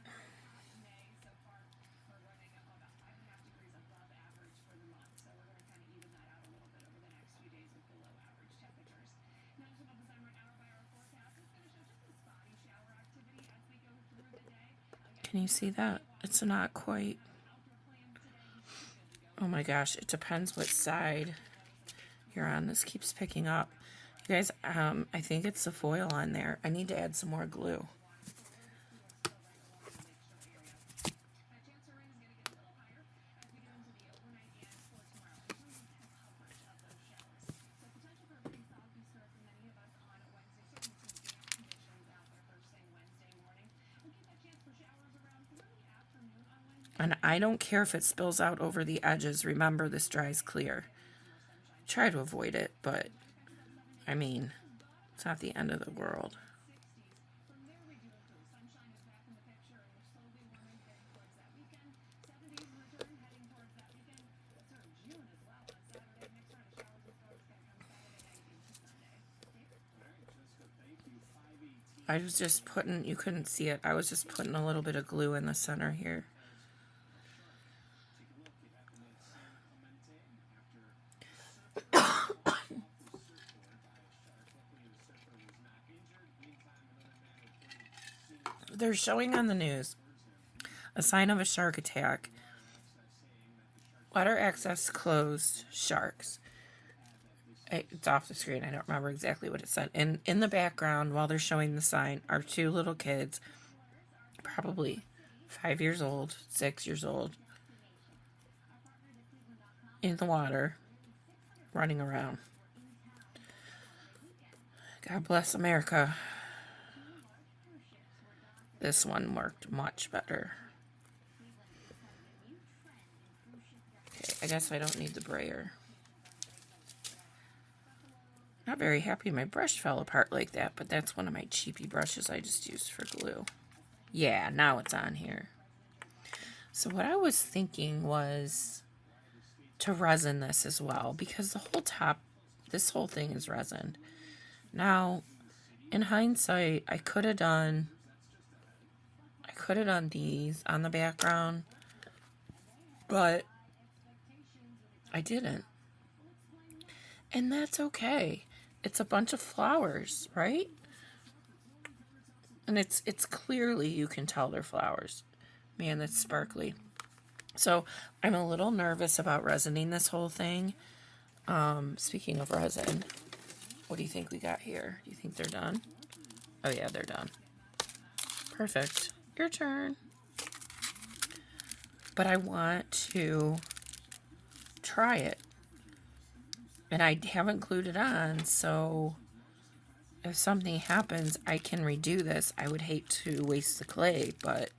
Can you see that? It's not quite. Oh my gosh, it depends what side you're on. This keeps picking up. You guys, I think it's the foil on there. I need to add some more glue. And I don't care if it spills out over the edges. Remember, this dries clear. Try to avoid it, but I mean, it's not the end of the world. I was just putting, you couldn't see it, I was just putting a little bit of glue in the center here. They're showing on the news a sign of a shark attack. Water access closed, sharks. It's off the screen. I don't remember exactly what it said. And in the background, while they're showing the sign, are two little kids, probably 5 years old, 6 years old, in the water, running around. God bless America. This one worked much better. Okay, I guess I don't need the brayer. Not very happy my brush fell apart like that, but that's one of my cheapy brushes I just used for glue. Yeah, now it's on here. So what I was thinking was to resin this as well, because the whole top, this whole thing is resined. Now, in hindsight, I could have done these on the background, but I didn't. And that's okay. It's a bunch of flowers, right? And it's clearly, you can tell they're flowers. Man, that's sparkly. So I'm a little nervous about resining this whole thing. Speaking of resin, what do you think we got here? Do you think they're done? Oh yeah, they're done. Perfect. Your turn. But I want to try it. And I haven't glued it on, so if something happens, I can redo this. I would hate to waste the clay, but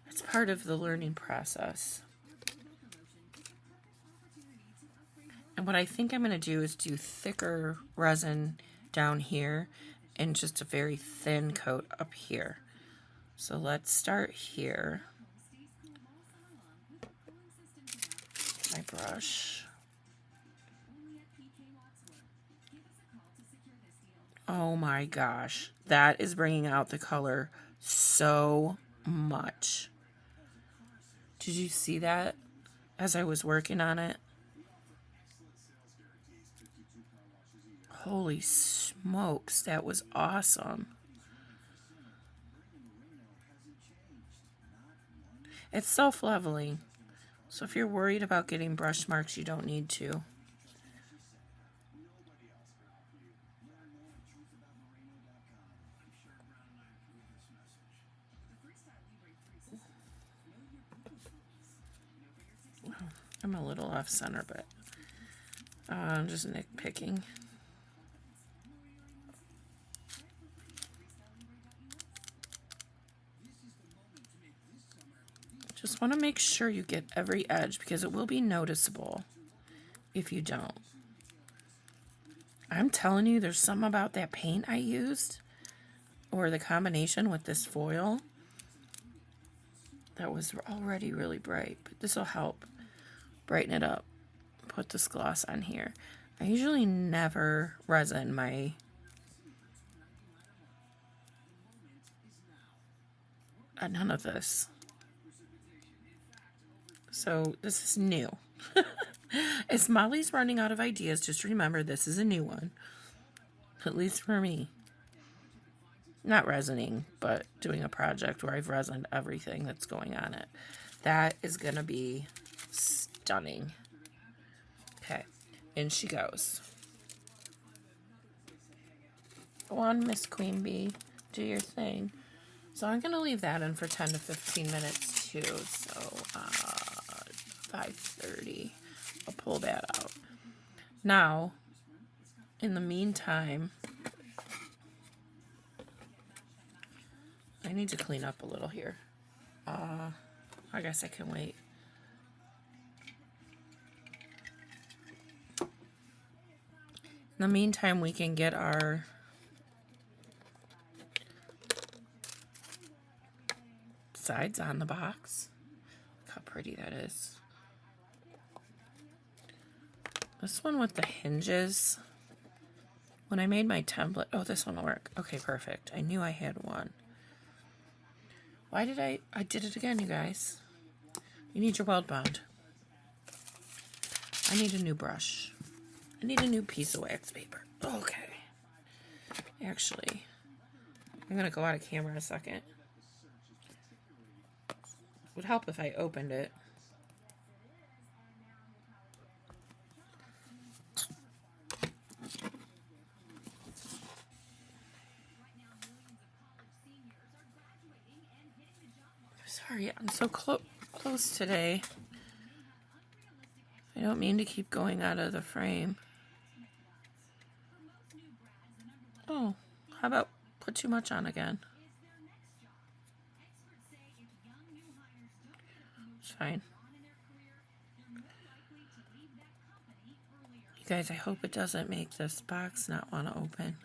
it's part of the learning process. And what I think I'm going to do is do thicker resin down here and just a very thin coat up here. So let's start here. My brush. Oh my gosh, that is bringing out the color so much. Did you see that as I was working on it? Holy smokes, that was awesome. It's self-leveling, so if you're worried about getting brush marks, you don't need to. I'm a little off center, but I'm just nitpicking. Just want to make sure you get every edge because it will be noticeable if you don't. I'm telling you, there's something about that paint I used or the combination with this foil that was already really bright, but this will help brighten it up. Put this gloss on here. I usually never resin my none of this. So this is new. As Molly's running out of ideas, just remember this is a new one. At least for me. Not resining, but doing a project where I've resined everything that's going on it. That is going to be stunning. Okay, in she goes. Go on, Miss Queen Bee. Do your thing. So I'm going to leave that in for 10 to 15 minutes too. So 5:30. I'll pull that out. Now, in the meantime, I need to clean up a little here. I guess I can wait. In the meantime, we can get our sides on the box. Look how pretty that is. This one with the hinges. When I made my template, oh, this one will work. Okay, perfect. I knew I had one. Why did I did it again, you guys. You need your weld bond. I need a new brush. I need a new piece of wax paper. Okay. Actually, I'm going to go out of camera a second. It would help if I opened it. Sorry, I'm so close today. I don't mean to keep going out of the frame. Oh, how about put too much on again? It's fine. You guys, I hope it doesn't make this box not want to open.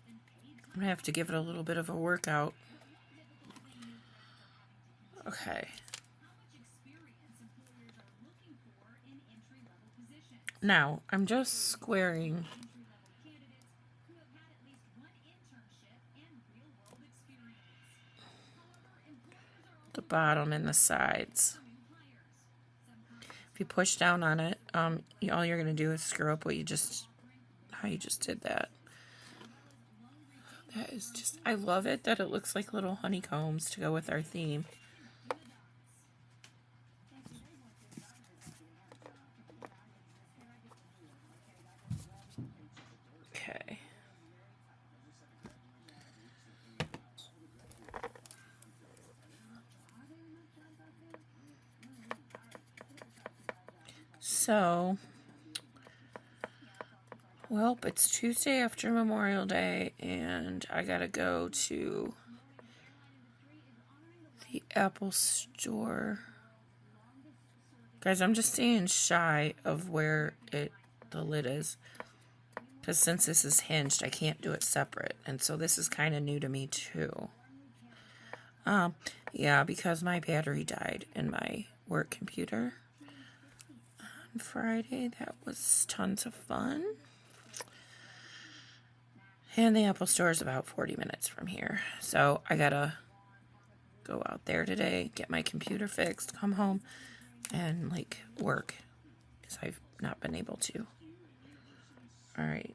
I'm going to have to give it a little bit of a workout. Okay. Now, I'm just squaring the bottom and the sides. If you push down on it, all you're going to do is screw up how you just did that. That is just, I love it that it looks like little honeycombs to go with our theme. Okay. So, well, it's Tuesday after Memorial Day, and I gotta go to the Apple store. Guys, I'm just staying shy of where the lid is. Because since this is hinged, I can't do it separate. And so this is kind of new to me too. Yeah, because my battery died in my work computer on Friday. That was tons of fun. And the Apple Store is about 40 minutes from here. So I gotta go out there today, get my computer fixed, come home, and like work. Because I've not been able to. Alright.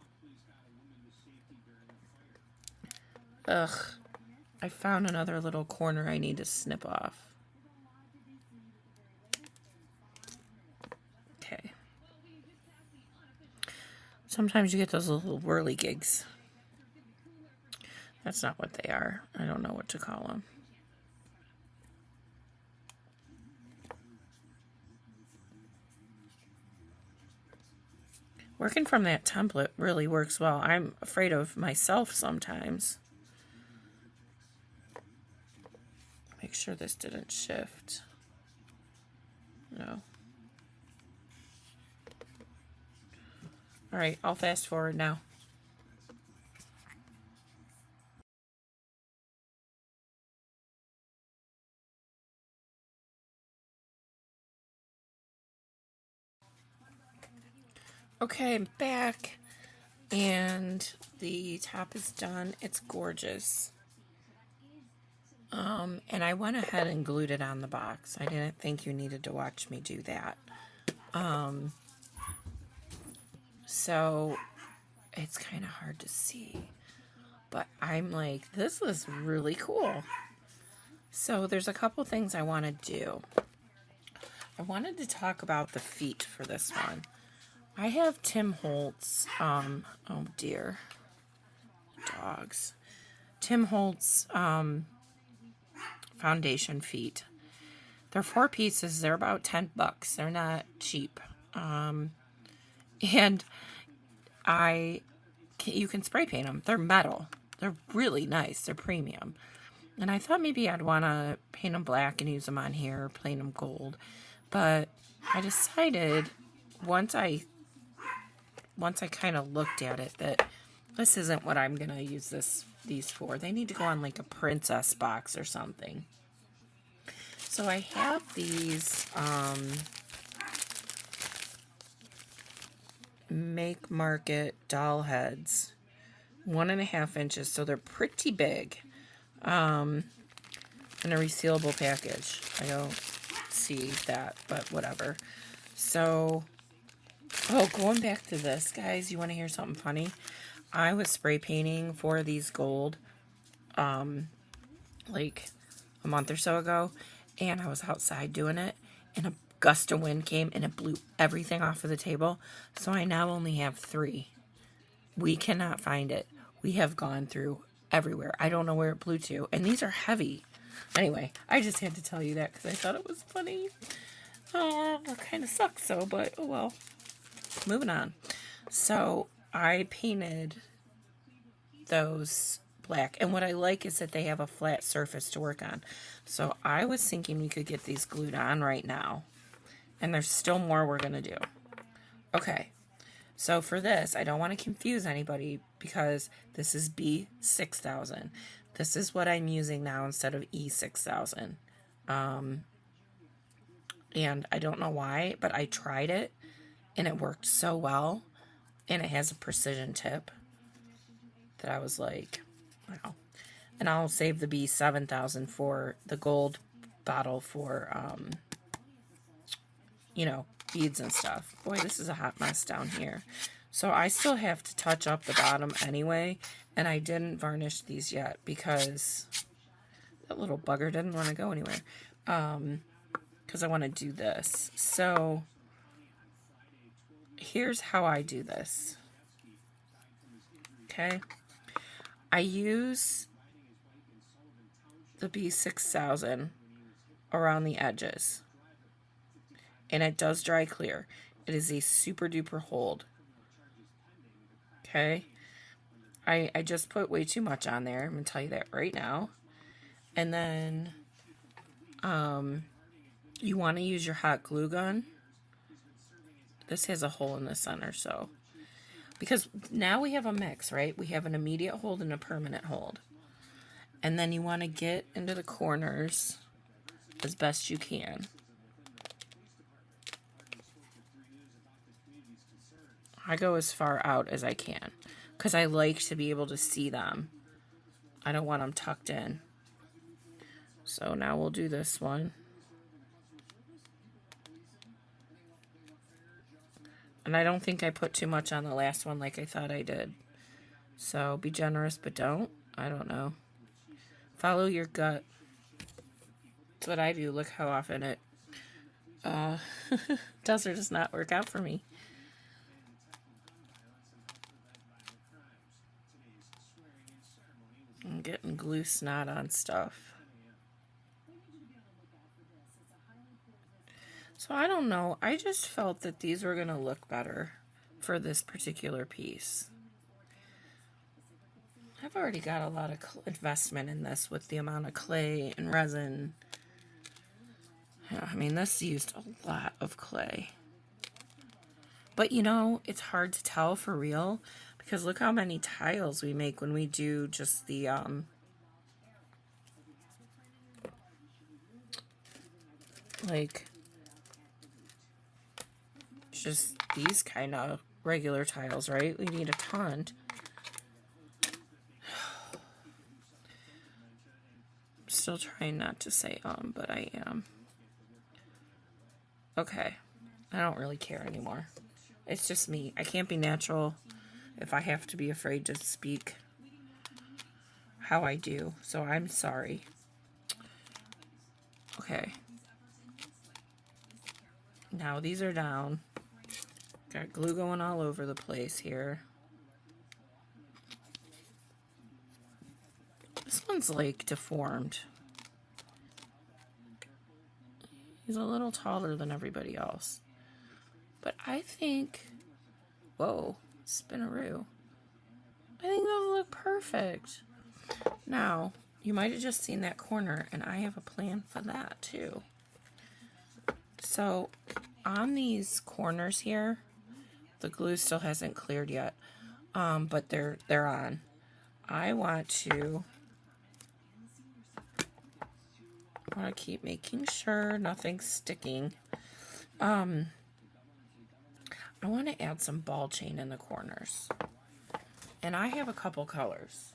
Ugh. I found another little corner I need to snip off. Okay. Sometimes you get those little whirly gigs. That's not what they are. I don't know what to call them. Working from that template really works well. I'm afraid of myself sometimes. Make sure this didn't shift. No. Alright, I'll fast forward now. Okay, I'm back. And the top is done. It's gorgeous. And I went ahead and glued it on the box. I didn't think you needed to watch me do that. So it's kind of hard to see. But I'm like, this is really cool. So there's a couple things I want to do. I wanted to talk about the feet for this one. I have Tim Holtz, oh dear, dogs. Tim Holtz foundation feet. They're 4 pieces. They're about $10. They're not cheap. And you can spray paint them. They're metal. They're really nice. They're premium. And I thought maybe I'd want to paint them black and use them on here, or paint them gold. But I decided once I kind of looked at it that this isn't what I'm going to use these for. They need to go on like a princess box or something. So I have these Make Market doll heads, 1.5 inches, so they're pretty big, in a resealable package. I don't see that, but whatever. So, oh, going back to this, guys, you want to hear something funny? I was spray painting for these gold, like a month or so ago, and I was outside doing it, and a gust of wind came and it blew everything off of the table. So I now only have 3. We cannot find it. We have gone through everywhere. I don't know where it blew to, and these are heavy. Anyway, I just had to tell you that because I thought it was funny. Oh, it kind of sucks though, but oh well. Moving on. So I painted those black, and what I like is that they have a flat surface to work on. So I was thinking we could get these glued on right now, and there's still more we're gonna do. Okay, so for this, I don't want to confuse anybody because this is B6000. This is what I'm using now instead of E6000. And I don't know why, but I tried it and it worked so well, and it has a precision tip that I was like, wow. And I'll save the B7000 for the gold bottle for, beads and stuff. Boy, this is a hot mess down here. So I still have to touch up the bottom anyway, and I didn't varnish these yet because that little bugger didn't want to go anywhere. Because I want to do this. So here's how I do this. Okay. I use the B6000 around the edges. And it does dry clear. It is a super duper hold. Okay. I just put way too much on there. I'm going to tell you that right now. And then you want to use your hot glue gun. This has a hole in the center, so. because now we have a mix, right? We have an immediate hold and a permanent hold. And then you want to get into the corners as best you can. I go as far out as I can because I like to be able to see them. I don't want them tucked in. So now we'll do this one. And I don't think I put too much on the last one like I thought I did. So be generous, but don't. I don't know. Follow your gut. That's what I do. Look how often it does or does not work out for me. I'm getting glue snot on stuff. So I don't know. I just felt that these were going to look better for this particular piece. I've already got a lot of investment in this with the amount of clay and resin. I mean, this used a lot of clay. But you know, it's hard to tell for real because look how many tiles we make when we do just the like just these kind of regular tiles, right? We need a ton. Still trying not to say but I am. Okay. I don't really care anymore. It's just me. I can't be natural if I have to be afraid to speak how I do. So I'm sorry. Okay. Now these are down. Got glue going all over the place here. This one's like deformed. He's a little taller than everybody else. But I think, whoa, spinaroo. I think those look perfect. Now, you might have just seen that corner, and I have a plan for that too. So, on these corners here, the glue still hasn't cleared yet, but they're on. I want to keep making sure nothing's sticking. I want to add some ball chain in the corners. And I have a couple colors.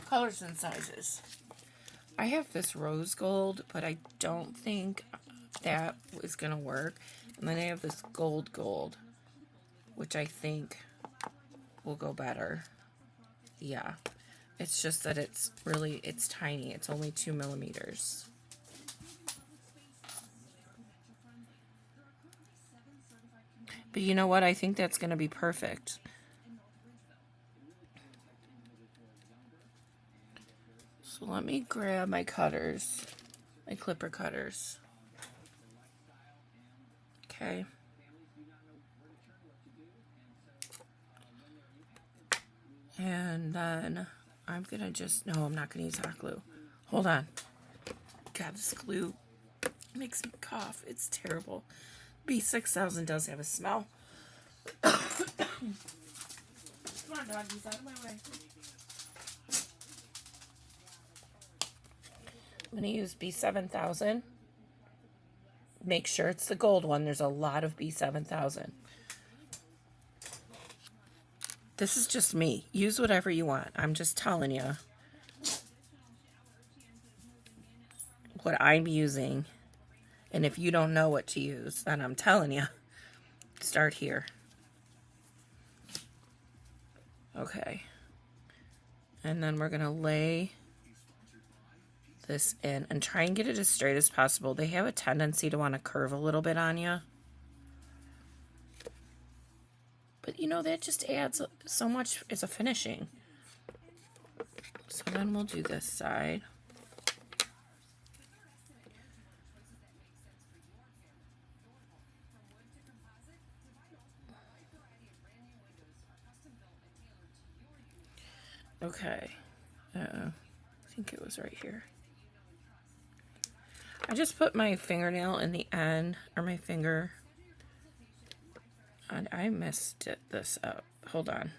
Colors and sizes. I have this rose gold, but I don't think that is going to work. And then I have this gold, which I think will go better. Yeah. It's just that it's tiny. It's only 2 millimeters. But you know what? I think that's going to be perfect. So let me grab my cutters, my clipper cutters. Okay. And then I'm going to just, no, I'm not going to use hot glue. Hold on. God, this glue makes me cough. It's terrible. B6000 does have a smell. Come on, doggies, out of my way. I'm going to use B7000. Make sure it's the gold one. There's a lot of B7000. This is just me. Use whatever you want. I'm just telling you what I'm using. And if you don't know what to use, then I'm telling you, start here. Okay. And then we're going to lay this in and try and get it as straight as possible. They have a tendency to want to curve a little bit on you. But you know, that just adds so much as a finishing. So then we'll do this side. Okay. I think it was right here. I just put my fingernail in the end, or my finger, and I messed this up. Hold on.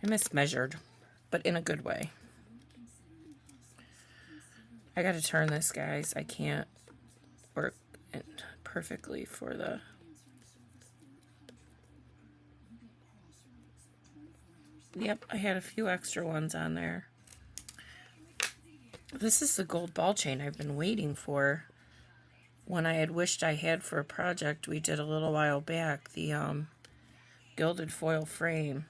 I mismeasured, but in a good way. I gotta turn this, guys. I can't work it perfectly for the... Yep, I had a few extra ones on there. This is the gold ball chain I've been waiting for. One I had wished I had for a project we did a little while back. The gilded foil frame,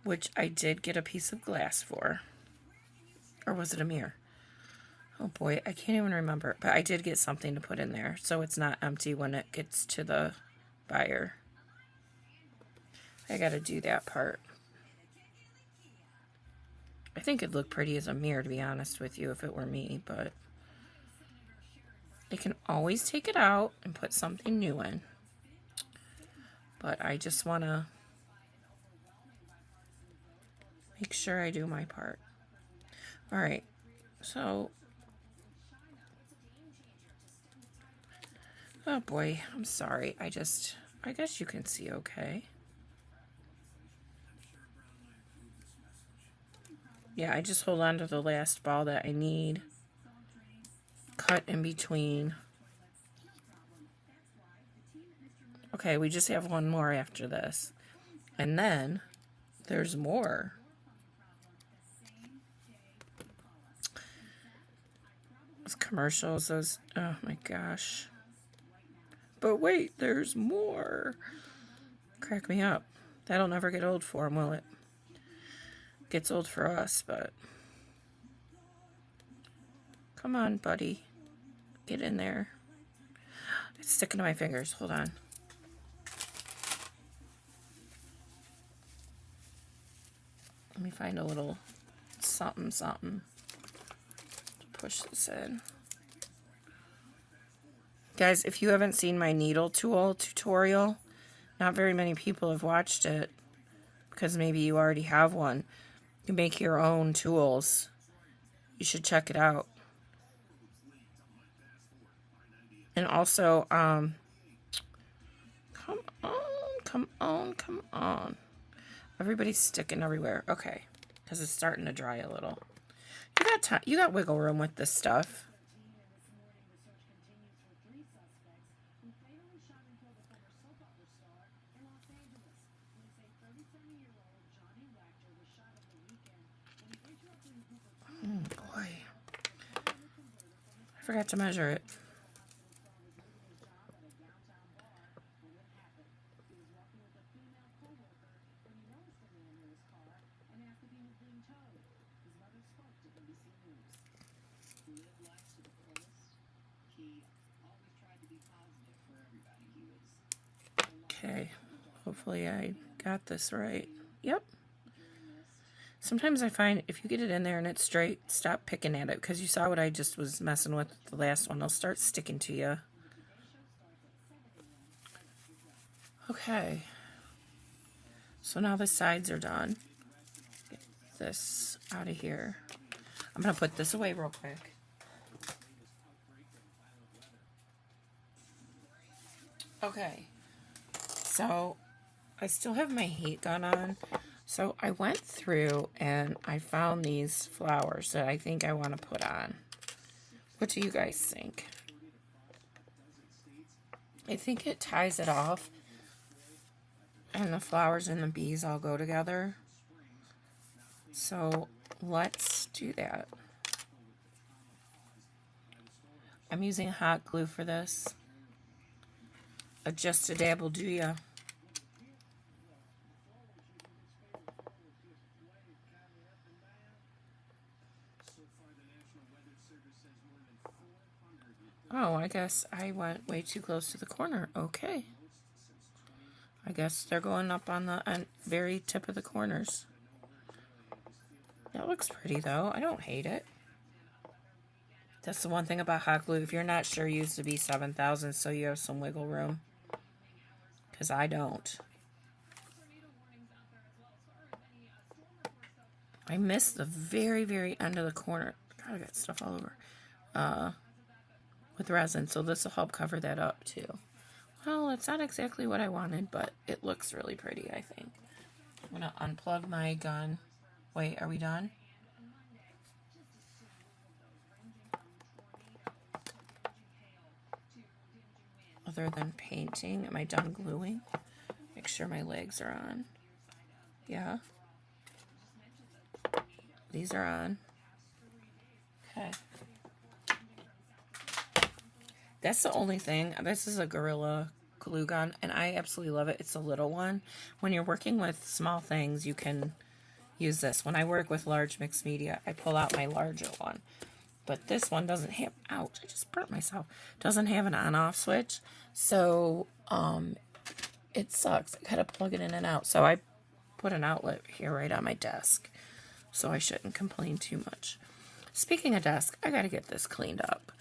which I did get a piece of glass for. Or was it a mirror? Oh boy, I can't even remember. But I did get something to put in there, so it's not empty when it gets to the buyer. I gotta do that part. I think it'd look pretty as a mirror, to be honest with you, if it were me, but I can always take it out and put something new in. But I just want to make sure I do my part. All right, so, oh boy, I'm sorry. I guess you can see okay. Yeah, I just hold on to the last ball that I need. Cut in between. Okay, we just have one more after this. And then there's more. Those commercials, those, oh my gosh. But wait, there's more. Crack me up. That'll never get old for him, will it? Gets old for us, but come on, buddy. Get in there. It's sticking to my fingers. Hold on. Let me find a little something to push this in. Guys, if you haven't seen my needle tool tutorial, not very many people have watched it because maybe you already have one. You can make your own tools. You should check it out. And also, come on. Everybody's sticking everywhere. Okay, because it's starting to dry a little. You got wiggle room with this stuff. Oh boy. I forgot to measure it. Okay, hopefully I got this right. Yep. Sometimes I find if you get it in there and it's straight, stop picking at it, because you saw what I just was messing with the last one. They'll start sticking to you. Okay. So now the sides are done. Get this out of here. I'm going to put this away real quick. Okay. So I still have my heat gun on. So I went through and I found these flowers that I think I want to put on. What do you guys think? I think it ties it off. And the flowers and the bees all go together. So let's do that. I'm using hot glue for this. Just a dab will do ya. Oh, I guess I went way too close to the corner. Okay. I guess they're going up on the very tip of the corners. That looks pretty, though. I don't hate it. That's the one thing about hot glue. If you're not sure, use the B7000 so you have some wiggle room. Because I don't. I missed the very, very end of the corner. God, I got stuff all over. with resin, so this will help cover that up too. Well, it's not exactly what I wanted, but it looks really pretty, I think. I'm going to unplug my gun. Wait, are we done? Other than painting, am I done gluing? Make sure my legs are on. Yeah. These are on. Okay. That's the only thing. This is a Gorilla glue gun, and I absolutely love it. It's a little one. When you're working with small things, you can use this. When I work with large mixed media, I pull out my larger one. But this one doesn't have, ouch, I just burnt myself. Doesn't have an on-off switch. So, it sucks. I gotta plug it in and out. So I put an outlet here right on my desk. So I shouldn't complain too much. Speaking of desk, I gotta get this cleaned up.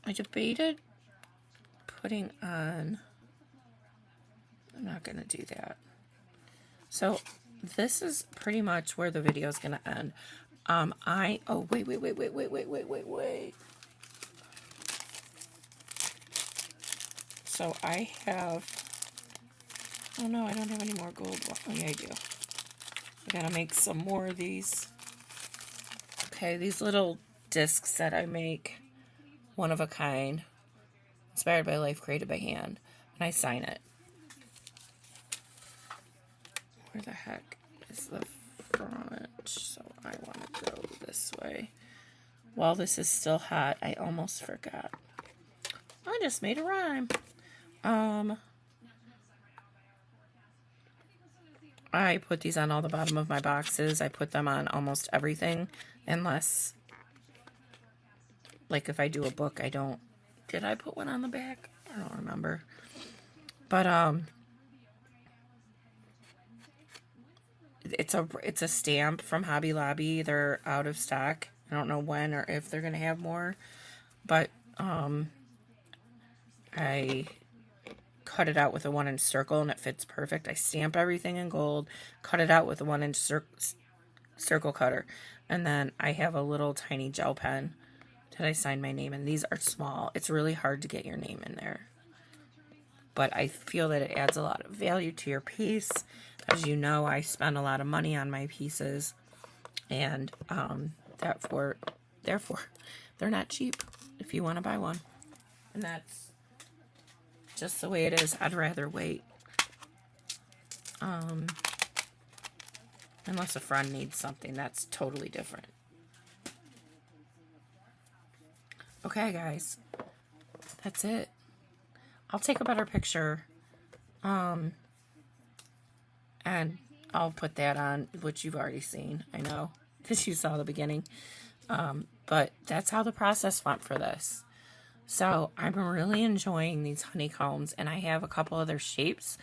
I debated putting on, I'm not gonna do that. So this is pretty much where the video is gonna end. Oh, wait. So I have, oh no, I don't have any more gold. Oh yeah, I do. I gotta make some more of these. Okay, these little discs that I make, one of a kind, inspired by life, created by hand, and I sign it. Where the heck is the front? So I want to go this way. While this is still hot, I almost forgot. I just made a rhyme. I put these on all the bottom of my boxes. I put them on almost everything, unless, like if I do a book, I don't. Did I put one on the back? I don't remember. But it's a stamp from Hobby Lobby. They're out of stock. I don't know when or if they're gonna have more, but I cut it out with a 1-inch circle and it fits perfect. I stamp everything in gold, cut it out with a 1-inch circle cutter, and then I have a little tiny gel pen that I sign my name in. These are small. It's really hard to get your name in there, but I feel that it adds a lot of value to your piece. As you know, I spend a lot of money on my pieces, and therefore they're not cheap if you want to buy one, and that's just the way it is. I'd rather wait, unless a friend needs something. That's totally different. Okay, guys, that's it. I'll take a better picture, and I'll put that on, which you've already seen, I know, because you saw the beginning, but that's how the process went for this. So I'm really enjoying these honeycombs, and I have a couple other shapes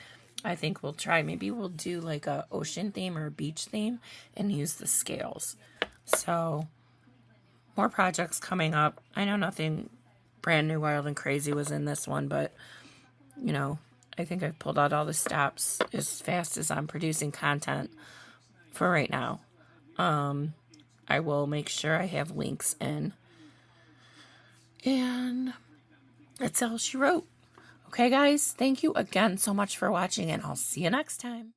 I think we'll try. Maybe we'll do like a ocean theme or a beach theme and use the scales. So more projects coming up. I know nothing brand new, wild, and crazy was in this one, but you know, I think I've pulled out all the stops as fast as I'm producing content for right now. I will make sure I have links in. And that's all she wrote. Okay, guys, thank you again so much for watching, and I'll see you next time.